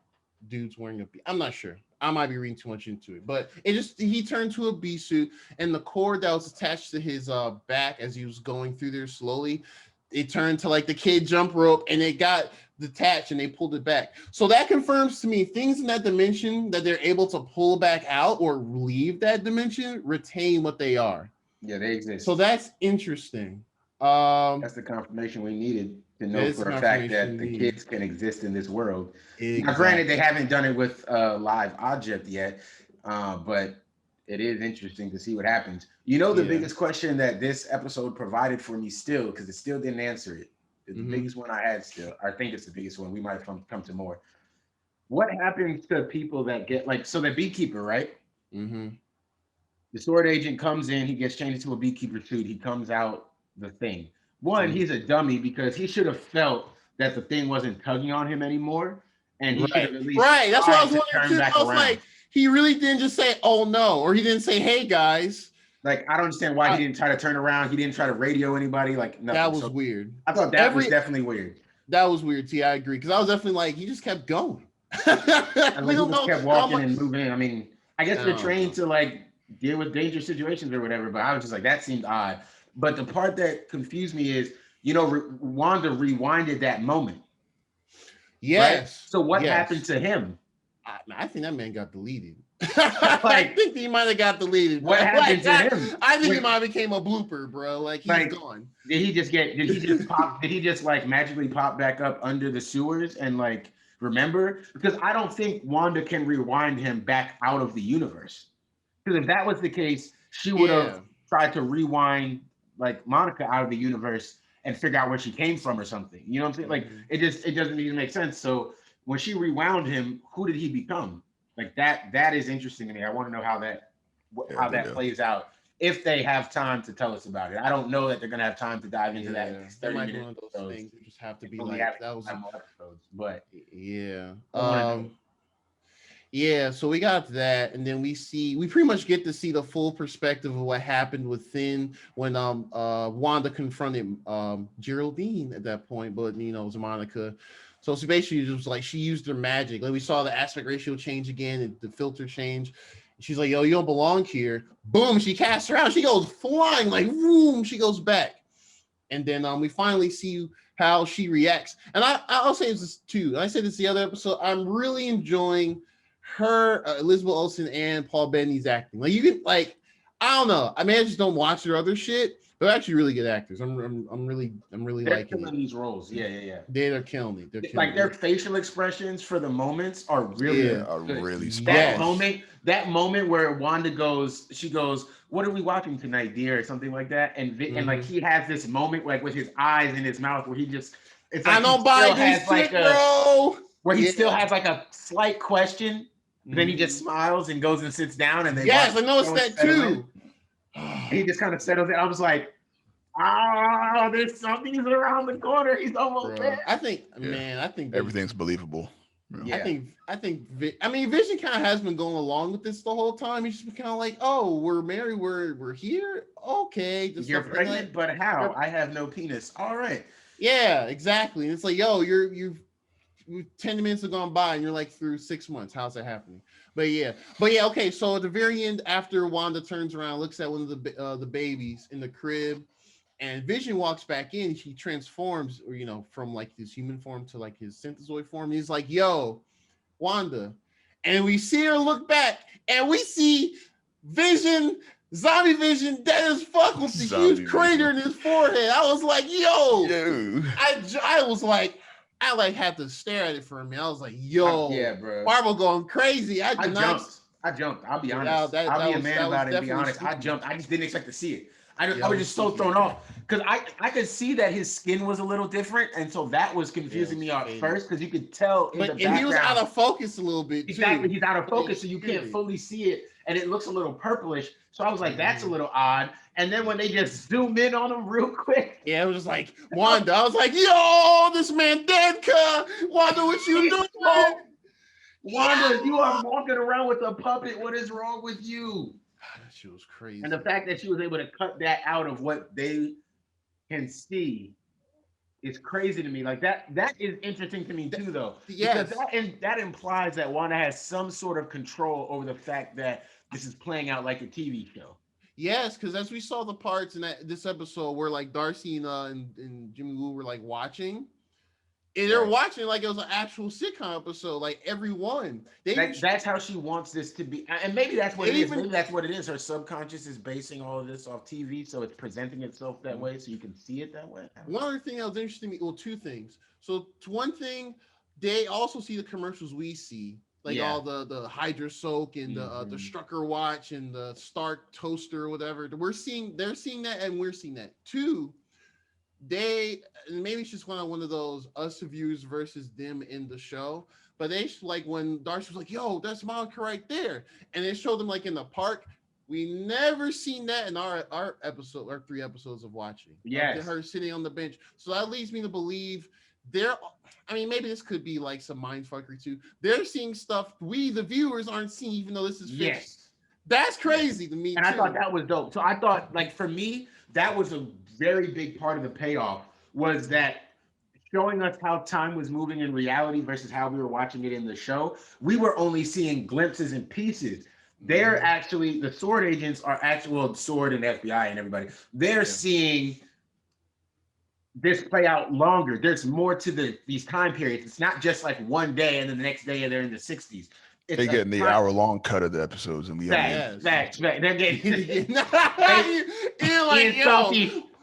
dudes wearing a bee. I'm not sure. I might be reading too much into it, but he turned to a bee suit, and the cord that was attached to his back as he was going through there slowly, it turned to like the kid jump rope, and it got detached and they pulled it back. So that confirms to me things in that dimension that they're able to pull back out or leave that dimension retain what they are. Yeah, they exist. So that's interesting. That's the confirmation we needed. to know There's for some a fact that information the we kids can exist in this world. need. Now, granted, they haven't done it with live object yet, but it is interesting to see what happens. You know, the Yeah. biggest question that this episode provided for me still, because it still didn't answer it. The biggest one I had still, I think it's the biggest one. We might come to more. What happens to people that get like, so the beekeeper, right? Mm-hmm. The sword agent comes in, he gets changed into a beekeeper suit, he comes out the thing. One, he's a dummy because he should have felt that the thing wasn't tugging on him anymore, and he should have at least Right. That's what I was tried to wondering turn too. back I was around. like, he really didn't just say, "Oh no," or he didn't say, "Hey guys." Like, I don't understand why he didn't try to turn around. He didn't try to radio anybody. Like, nothing. That was So weird. I thought that was definitely weird. That was weird. See, I agree because I was definitely like, he just kept going. And We like, he don't just know kept how walking much- and moving. I mean, I guess they're No. trained to like deal with dangerous situations or whatever, but I was just like, that seemed odd. But the part that confused me is, you know, Wanda rewinded that moment. Yes. Right? So what Yes. happened to him? I think that man got deleted. Like, I think he might have got deleted. What bro. happened to Like, him? I think he Wait. might have became a blooper, bro. Like he's Like, gone. Did he just pop? Did he just like magically pop back up under the sewers and like remember? Because I don't think Wanda can rewind him back out of the universe. Because if that was the case, she would have tried to rewind like Monica out of the universe and figure out where she came from or something. You know what I'm saying? Like it doesn't even make sense. So when she rewound him, who did he become? Like that is interesting to me. I want to know how that plays out. If they have time to tell us about it. I don't know that they're gonna have time to dive into that. It's That 30 might be minutes. one of those things that just have to be Only like have that was more episodes, but yeah. I Yeah, so we got that, and then we pretty much get to see the full perspective of what happened within when Wanda confronted Geraldine at that point, but you know, it was Monica. So she basically just like she used her magic. Like we saw the aspect ratio change again, and the filter change. She's like, "Yo, you don't belong here." Boom! She casts her out. She goes flying, like boom. She goes back, and then we finally see how she reacts. And I'll say this too. And I said this the other episode. I'm really enjoying her, Elizabeth Olsen, and Paul Bettany's acting. Like you can like, I don't know. I mean, I just don't watch their other shit. They're actually really good actors. I'm really they're liking killing it. these roles. Yeah. They're killing it. They're killing Like their it. facial expressions for the moments are really are good. really Yes. That moment where Wanda goes, "What are we watching tonight, dear?" or something like that, and like he has this moment like with his eyes in his mouth where he just it's like I don't buy this shit, bro. where he still has like a slight question, then he just smiles and goes and sits down and then Yes, I noticed that too. He just kind of settles in. I was like, there's something around the corner. He's almost there. I think, Yeah. man, I think Everything's believable. Yeah. I think Vision kind of has been going along with this the whole time. He's just been kind of like, "Oh, we're married, we're here, okay." Just You're something like- pregnant, but how? I have no penis. All right. Yeah, exactly. And it's like, yo, you've 10 minutes have gone by and you're like through 6 months. How's that happening? But yeah, okay. So at the very end, after Wanda turns around, looks at one of the babies in the crib, and Vision walks back in. She transforms, or you know, from like his human form to like his synthezoid form. He's like, "Yo, Wanda," and we see her look back, and we see Vision. Zombie Vision dead as fuck with the Zombie huge crater in his forehead. I was like, yo. I was like, I like had to stare at it for a minute. I was like, yo, yeah, bro. Marvel going crazy. I jumped. I'll be Yeah, honest. that I'll be a was- man that about was it and be definitely honest. I spooky. jumped. I just didn't expect to see it. I Yeah, was it just was so spooky. thrown off because I could see that his skin was a little different, and so that was confusing me at faded. first because you could tell in the But background. and he was out of focus a little bit. Exactly, too. he's out of focus, so you can't Period. fully see it, and it looks a little purplish. So I was like, that's a little odd. And then when they just zoom in on him real quick, Yeah, it was just like Wanda. I was like, yo, this man dead, cuh. Wanda, what you doing? Wanda, you are walking around with a puppet. What is wrong with you? That shit was crazy. And the fact that she was able to cut that out of what they can see is crazy to me. Like that is interesting to me too, though. Yes. Because that implies that Wanda has some sort of control over the fact that this is playing out like a TV show. Yes, because as we saw the parts in this episode where like Darcy and Jimmy Woo were like watching, And they're watching it like it was an actual sitcom episode, like every one. That's how she wants this to be, and maybe that's what it is. Maybe that's what it is. Her subconscious is basing all of this off TV, so it's presenting itself that way, so you can see it that way. One other thing that was interesting to me, well, two things. So one thing, they also see the commercials we see, like all the Hydra Soak and the Strucker watch and the Stark toaster or whatever. They're seeing that, and we're seeing that. Two, and maybe it's just one of those us viewers versus them in the show, but they like when Darcy was like, yo, that's Monica right there, and they showed them like in the park. We never seen that in our episode, our 3 episodes of watching. Yes. Her sitting on the bench. So that leads me to believe maybe this could be like some mind fuckery too. They're seeing stuff we the viewers aren't seeing, even though this is fiction. Yes. That's crazy to me. And I thought that was dope. So I thought, like, for me, that was a very big part of the payoff, was that showing us how time was moving in reality versus how we were watching it in the show. We were only seeing glimpses and pieces. They're actually, the SWORD agents are SWORD and FBI and everybody. They're seeing this play out longer. There's more to these time periods. It's not just like one day and then the next day they're in the 60s. They're getting the hour-long cut of the episodes, and we facts. They're getting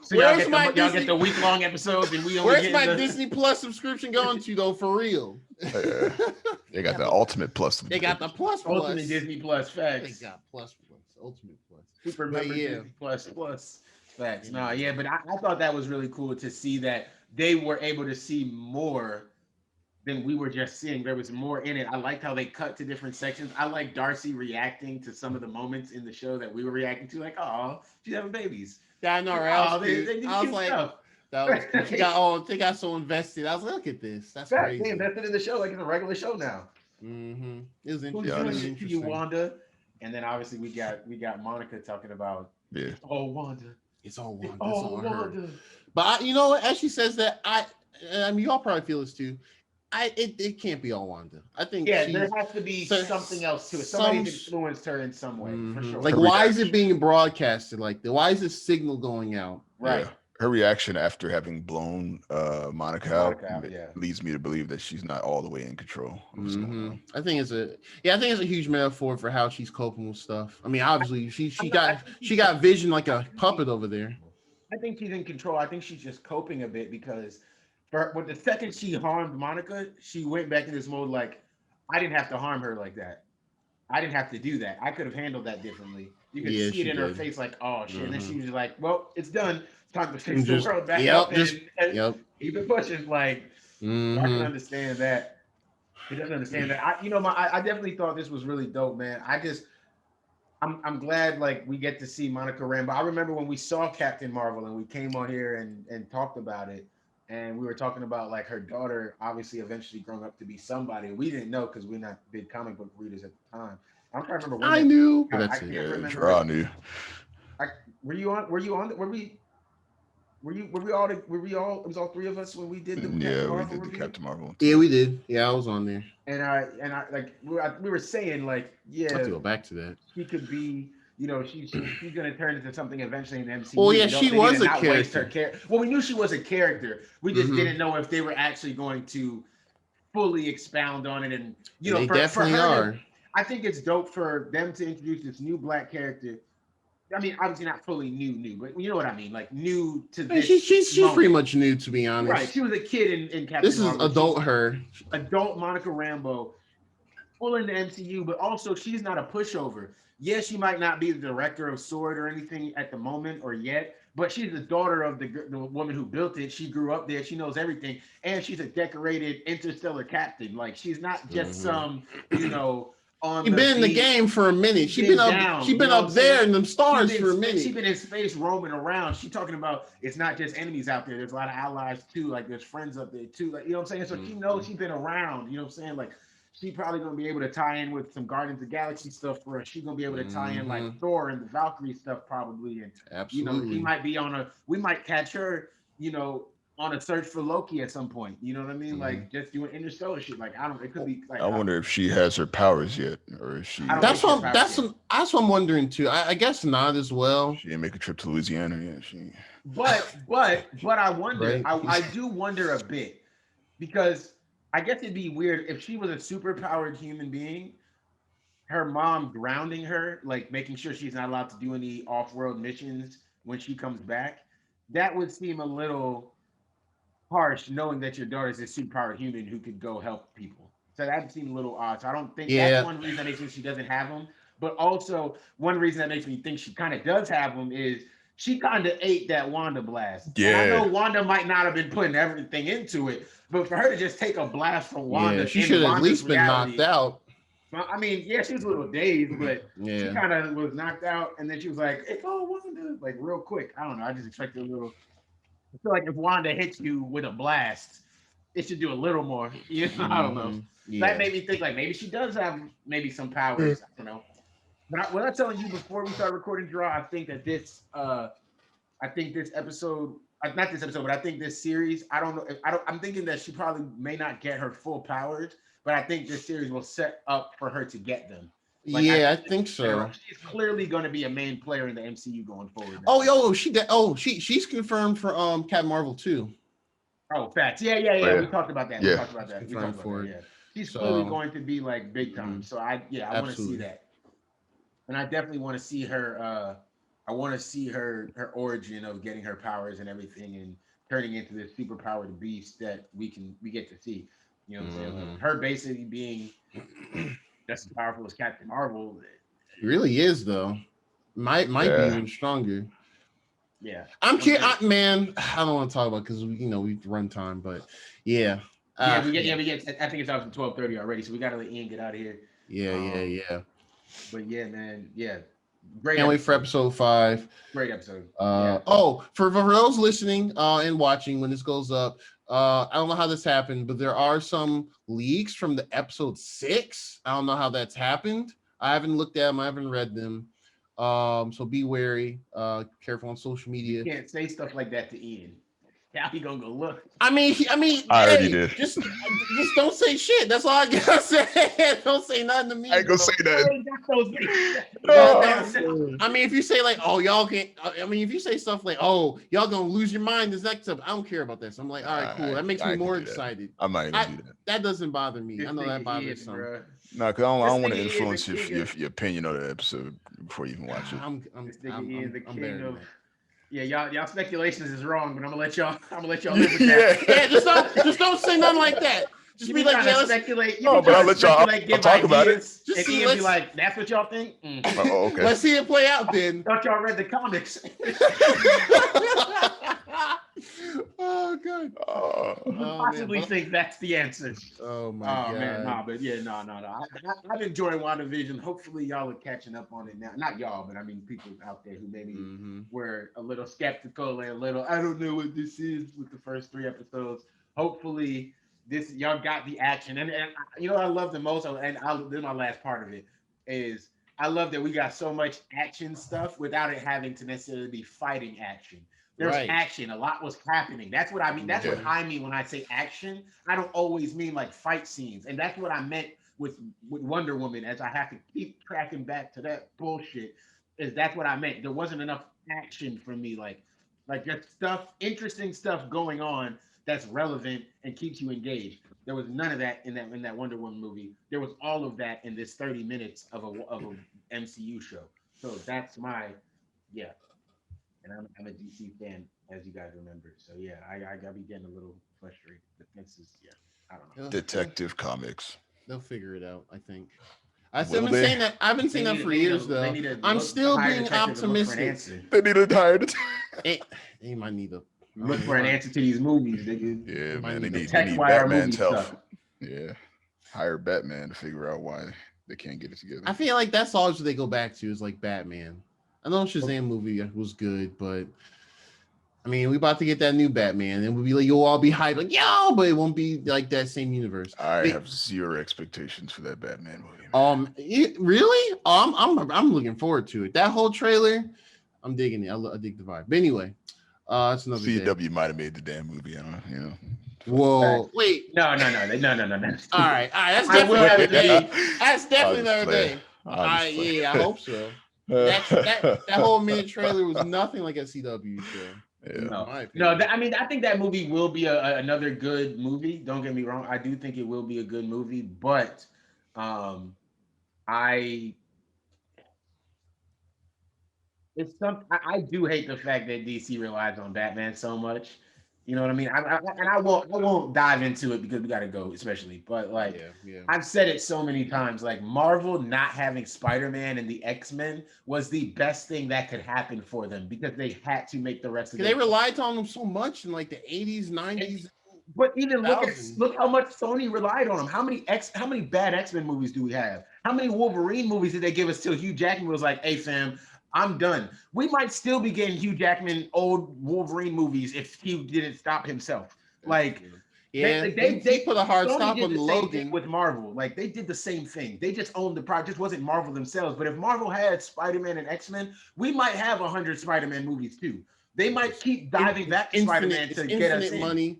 So y'all get the week-long episodes, and we only where's my Disney Plus subscription going to though? For real? They got the Ultimate Plus. They got the Plus. Ultimate Disney Plus. Facts. They got Plus. Ultimate Plus. Super member Disney Plus. Facts. But I thought that was really cool to see that they were able to see more than we were just seeing. There was more in it. I liked how they cut to different sections. I like Darcy reacting to some of the moments in the show that we were reacting to, like, oh, she's having babies. Yeah, I know, right? I was like, that was cool. They got so invested. I was like, look at this. That's crazy. They invested in the show like it's a regular show now. It was interesting. You, Wanda, and then obviously we got Monica talking about Wanda. It's all Wanda. It's all Wanda. But you know what? As she says that, I mean, y'all probably feel this too. It can't be all Wanda. I think there has to be something else to it. Somebody's influenced her in some way, for sure. Like, why is it being broadcasted like that? Why is this signal going out? Right. Yeah. Her reaction after having blown Monica out leads me to believe that she's not all the way in control. I think it's a huge metaphor for how she's coping with stuff. I mean, obviously she got Vision like a puppet over there. I think she's in control. I think she's just coping a bit because but the second she harmed Monica, she went back in this mode like, I didn't have to harm her like that. I didn't have to do that. I could have handled that differently. You could see it in her face like, oh shit. And then she was like, well, it's done. It's time to fix the world back up and keep it pushing. Like, I can understand that. He doesn't understand that. I definitely thought this was really dope, man. I'm glad like we get to see Monica Rambeau. I remember when we saw Captain Marvel and we came on here and talked about it. And we were talking about like her daughter, obviously, eventually growing up to be somebody. We didn't know because we're not big comic book readers at the time. I'm trying to remember. I knew. I knew. Were you on? Were we all? It was all 3 of us when we did the the Captain Marvel. Yeah, we did. Yeah, I was on there. And I like we were saying like, yeah, I have to go back to that. She could be. She's gonna turn into something eventually in the MCU. Well, yeah, she was a character. Well, we knew she was a character. We just didn't know if they were actually going to fully expound on it. And they definitely are. I think it's dope for them to introduce this new Black character. I mean, obviously not fully new, but you know what I mean, like new to this. She's pretty much new, to be honest. Right, she was a kid in Captain This is Marvel. adult Monica Rambeau, full in the MCU, but also she's not a pushover. Yes, she might not be the director of SWORD or anything at the moment or yet, but she's the daughter of the woman who built it. She grew up there. She knows everything. And she's a decorated interstellar captain. Like, she's not just some, on She's been in the game for a minute. She's been up there in them stars for a minute. She's been in space roaming around. She's talking about it's not just enemies out there. There's a lot of allies too. Like, there's friends up there too. Like, you know what I'm saying? So she knows she's been around. You know what I'm saying? Like, she's probably going to be able to tie in with some Guardians of the Galaxy stuff for us. She's going to be able to tie in like Thor and the Valkyrie stuff probably. And, absolutely. He might be we might catch her, on a search for Loki at some point. You know what I mean? Like, just doing interstellar shit. Like, it could be like. I wonder if she has her powers yet, or is she? That's what I'm wondering too. I guess not as well. She didn't make a trip to Louisiana yet. But I wonder. Right. I do wonder a bit. because I guess it'd be weird if she was a superpowered human being, her mom grounding her, like making sure she's not allowed to do any off-world missions when she comes back. That would seem a little harsh, knowing that your daughter's a superpowered human who could go help people. So that seemed a little odd. So I don't think that's Yeah. one reason that makes me she doesn't have them. But also one reason that makes me think she kind of does have them is she kind of ate that Wanda blast. And I know Yeah. Wanda might not have been putting everything into it, but for her to just take a blast from Wanda, Yeah, she in should have at Wanda's least been reality, knocked out. well, I mean, yeah, she was a little dazed, but she Yeah. kind of was knocked out, and then she was like, "Hey, oh, Wanda!" Like real quick. I don't know. I just expected a little. I feel like if Wanda hits you with a blast, it should do a little more. You know, I don't know. Mhm. That Yeah. made me think like maybe she does have maybe some powers. I don't know. But what I was telling you before we started recording, Draw, I think that I think this episode, not this episode, but I think this series. I don't know. I'm thinking that she probably may not get her full powers, but I think this series will set up for her to get them. Like, Yeah, I think so. She's clearly going to be a main player in the MCU going forward. Oh, yo, she's confirmed for Captain Marvel too. Oh, facts. Yeah. yeah. We talked about that. Yeah. We talked about that. Confirmed for it. Yeah. She's So, clearly going to be like big time. mhm. So I want to see Absolutely. that. And I definitely want to see her I want to see her origin of getting her powers and everything and turning into this super powered beast that we get to see. You know what I'm saying? Like, Mhm. her basically being just as powerful as Captain Marvel. It really is though. Might be Yeah. even stronger. Yeah. I'm curious, man. I don't want to talk about because we've run time, but yeah. We get. I think it's out from 12:30 already, so we gotta let Ian get out of here. Yeah. But yeah, man, yeah, great. Can't wait for episode 5. Great episode. Oh, for those listening and watching when this goes up, I don't know how this happened, but there are some leaks from the episode 6. I don't know how that's happened. I haven't looked at them. I haven't read them. So be wary. Careful on social media. You can't say stuff like that to Ian. How he gonna go look? I mean, I already did. Just don't say shit. That's all I gotta say. Don't say nothing to me. I ain't gonna say that. I mean, if you say like, "Oh, y'all can't," I mean, if you say stuff like, "Oh, y'all gonna lose your mind," this next up, I don't care about that. So I'm like, all right, cool. That makes me more excited. I might even do that. That doesn't bother me. I know that bothers some. No, because I don't want to This nigga influence is the your opinion of the episode before you even watch it. I'm This nigga Ian, the better king than of. that. Yeah, y'all speculations is wrong, but I'm gonna let y'all live with Yeah. that. Yeah, just don't say nothing like that. Just You be be like, trying yeah, to let's speculate. You No, be but trying I'll to let y'all- speculate, I'll give talk about it. ideas, Just and see, Ian be let's- like, "That's what y'all think." Oh, okay. let's see it play out then. Thought y'all read the comics. Oh god. Oh, Possibly man. think that's the answer. Oh my Oh god. man, nah, but yeah, no. I've enjoyed WandaVision. Hopefully, y'all are catching up on it now. Not y'all, but I mean people out there who maybe Mhm. were a little skeptical and a little, I don't know what this is with the first 3 episodes. Hopefully, y'all got the action, and you know what I love the most, and this is my last part of it is I love that we got so much action stuff without it having to necessarily be fighting action. There's Right. action. A lot was happening. That's what I mean. That's what Yeah. I mean when I say action. I don't always mean like fight scenes. And that's what I meant with Wonder Woman, as I have to keep tracking back to that bullshit. Is that's what I meant. There wasn't enough action for me. Like just stuff, interesting stuff going on that's relevant and keeps you engaged. There was none of that in that Wonder Woman movie. There was all of that in this 30 minutes of a MCU show. So that's my and I'm a DC fan, as you guys remember. So yeah, I be getting a little frustrated. But this is I don't know. Detective Comics. They'll figure it out, I think. I've Will been they? saying that. I've been saying that for years, though. I'm still being optimistic. They need a hire detective. He might need to Look for an answer to these movies, nigga. Yeah, Might man. They need need Text wire Batman's movie help. stuff. Yeah. Hire Batman to figure out why they can't get it together. I feel like that's always what they go back to is like Batman. I know Shazam movie was good, but I mean, we about to get that new Batman, and we'll be like, you'll all be hyped, like, yo, but it won't be like that same universe. I have zero expectations for that Batman movie. Really? I'm looking forward to it. That whole trailer, I'm digging it. I dig the vibe. But anyway, it's another day. CW might have made the damn movie. I don't know, you know. Whoa, wait. No. All right. That's I will definitely have another it day. be. That's definitely I'll just another play. day. I'll just play. Yeah, I hope so. That whole minute trailer was nothing like a CW show. Yeah. No, my no. opinion. I mean, I think that movie will be another good movie. Don't get me wrong. I do think it will be a good movie, but I it's some. I do hate the fact that DC relies on Batman so much. You know what I mean? I won't dive into it because we got to go, especially. But like, Yeah. I've said it so many times. Like Marvel not having Spider-Man and the X-Men was the best thing that could happen for them because they had to make the rest of They their. relied on them so much in like the 80s, 90s. But even look 2000. how much Sony relied on them. How many bad X-Men movies do we have? How many Wolverine movies did they give us till Hugh Jackman was like, "Hey fam, I'm done." We might still be getting Hugh Jackman old Wolverine movies if he didn't stop himself. Like Yeah, they put a hard Sony stop did on the same thing Logan. with Marvel. Like they did the same thing. They just owned the project. It wasn't Marvel themselves. But if Marvel had Spider-Man and X-Men, we might have 100 Spider-Man movies too. They might keep diving back to Spider-Man to get us in.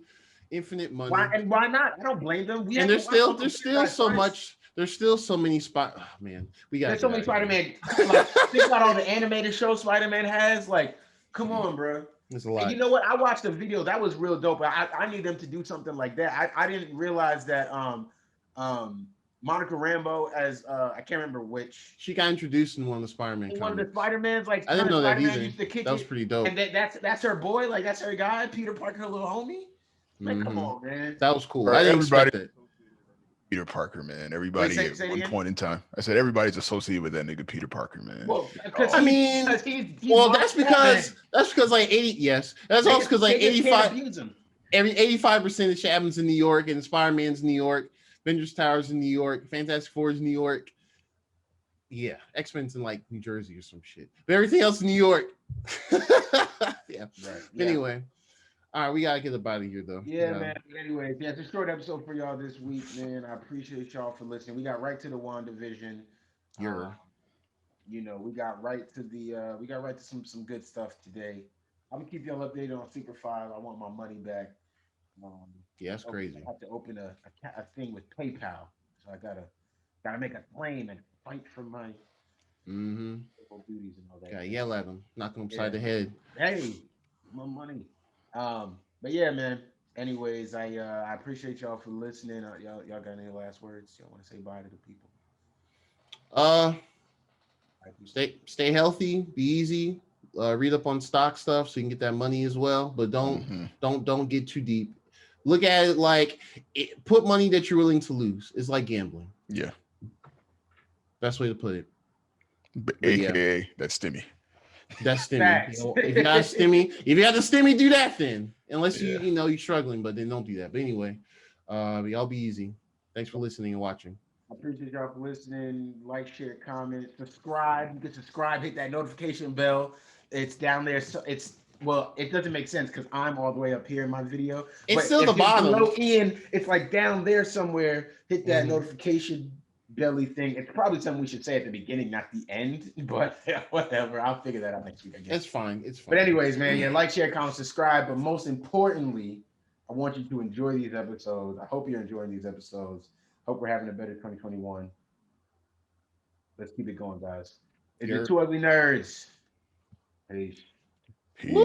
Infinite money. Why not? I don't blame them. And there's still so much. There's still so many spot. Oh, man, we got. There's so many Spider-Man. Like, think about all the animated shows Spider-Man has. Like, come on, bro. There's a lot. And you know what? I watched a video that was real dope. I need them to do something like that. I didn't realize that Monica Rambeau as I can't remember which. She got introduced in one of the Spider-Man comics. One of the Spider-Mans, like I didn't know that Spider-Man either. used to kick that was it, pretty dope. And that's her boy, like that's her guy, Peter Parker, her little homie. Like, come on, man. That was cool. Bro, I didn't expect that. Peter Parker, man. Everybody Wait, at say it one again? point in time. I said everybody's associated with that nigga Peter Parker, man. Well, I mean, that's because like 80. Yes, that's also because like 85. Every 85% of shit happens in New York, and Spider-Man's in New York, Avengers Tower's in New York, Fantastic Four's in New York. Yeah, X-Men's in like New Jersey or some shit, but everything else in New York. Yeah. Right. Anyway, all right, we gotta get up out of here though. Yeah, man. Anyway, yeah, it's a short episode for y'all this week, man. I appreciate y'all for listening. We got right to the Wandavision. You know, we got right to some good stuff today. I'm gonna keep y'all updated on Super 5. I want my money back. Yeah, that's crazy. I have to open a thing with PayPal, so I gotta make a claim and fight for my duties and all that. Gotta yell at them, knock them upside the head. Hey, my money. But yeah, man. Anyways, I appreciate y'all for listening. Y'all got any last words? Y'all want to say bye to the people? Stay healthy, be easy. Read up on stock stuff so you can get that money as well, but don't get too deep. Look at it like put money that you're willing to lose. It's like gambling. Yeah, best way to put it. AKA that's stimmy. That's stimmy. You know, if you got the stimmy, do that then. Unless you're struggling, but then don't do that. But anyway, y'all be easy. Thanks for listening and watching. I appreciate y'all for listening. Like, share, comment, subscribe. You can subscribe, hit that notification bell. It's down there. So it doesn't make sense because I'm all the way up here in my video. It's still the bottom. Below Ian, it's like down there somewhere. Hit that notification belly thing. It's probably something we should say at the beginning, not the end. But whatever. I'll figure that out next week, I guess. It's fine. But anyways, man, like, share, comment, subscribe. But most importantly, I want you to enjoy these episodes. I hope you're enjoying these episodes. Hope we're having a better 2021. Let's keep it going, guys. It's the Two Ugly Nerds. Peace. Peace.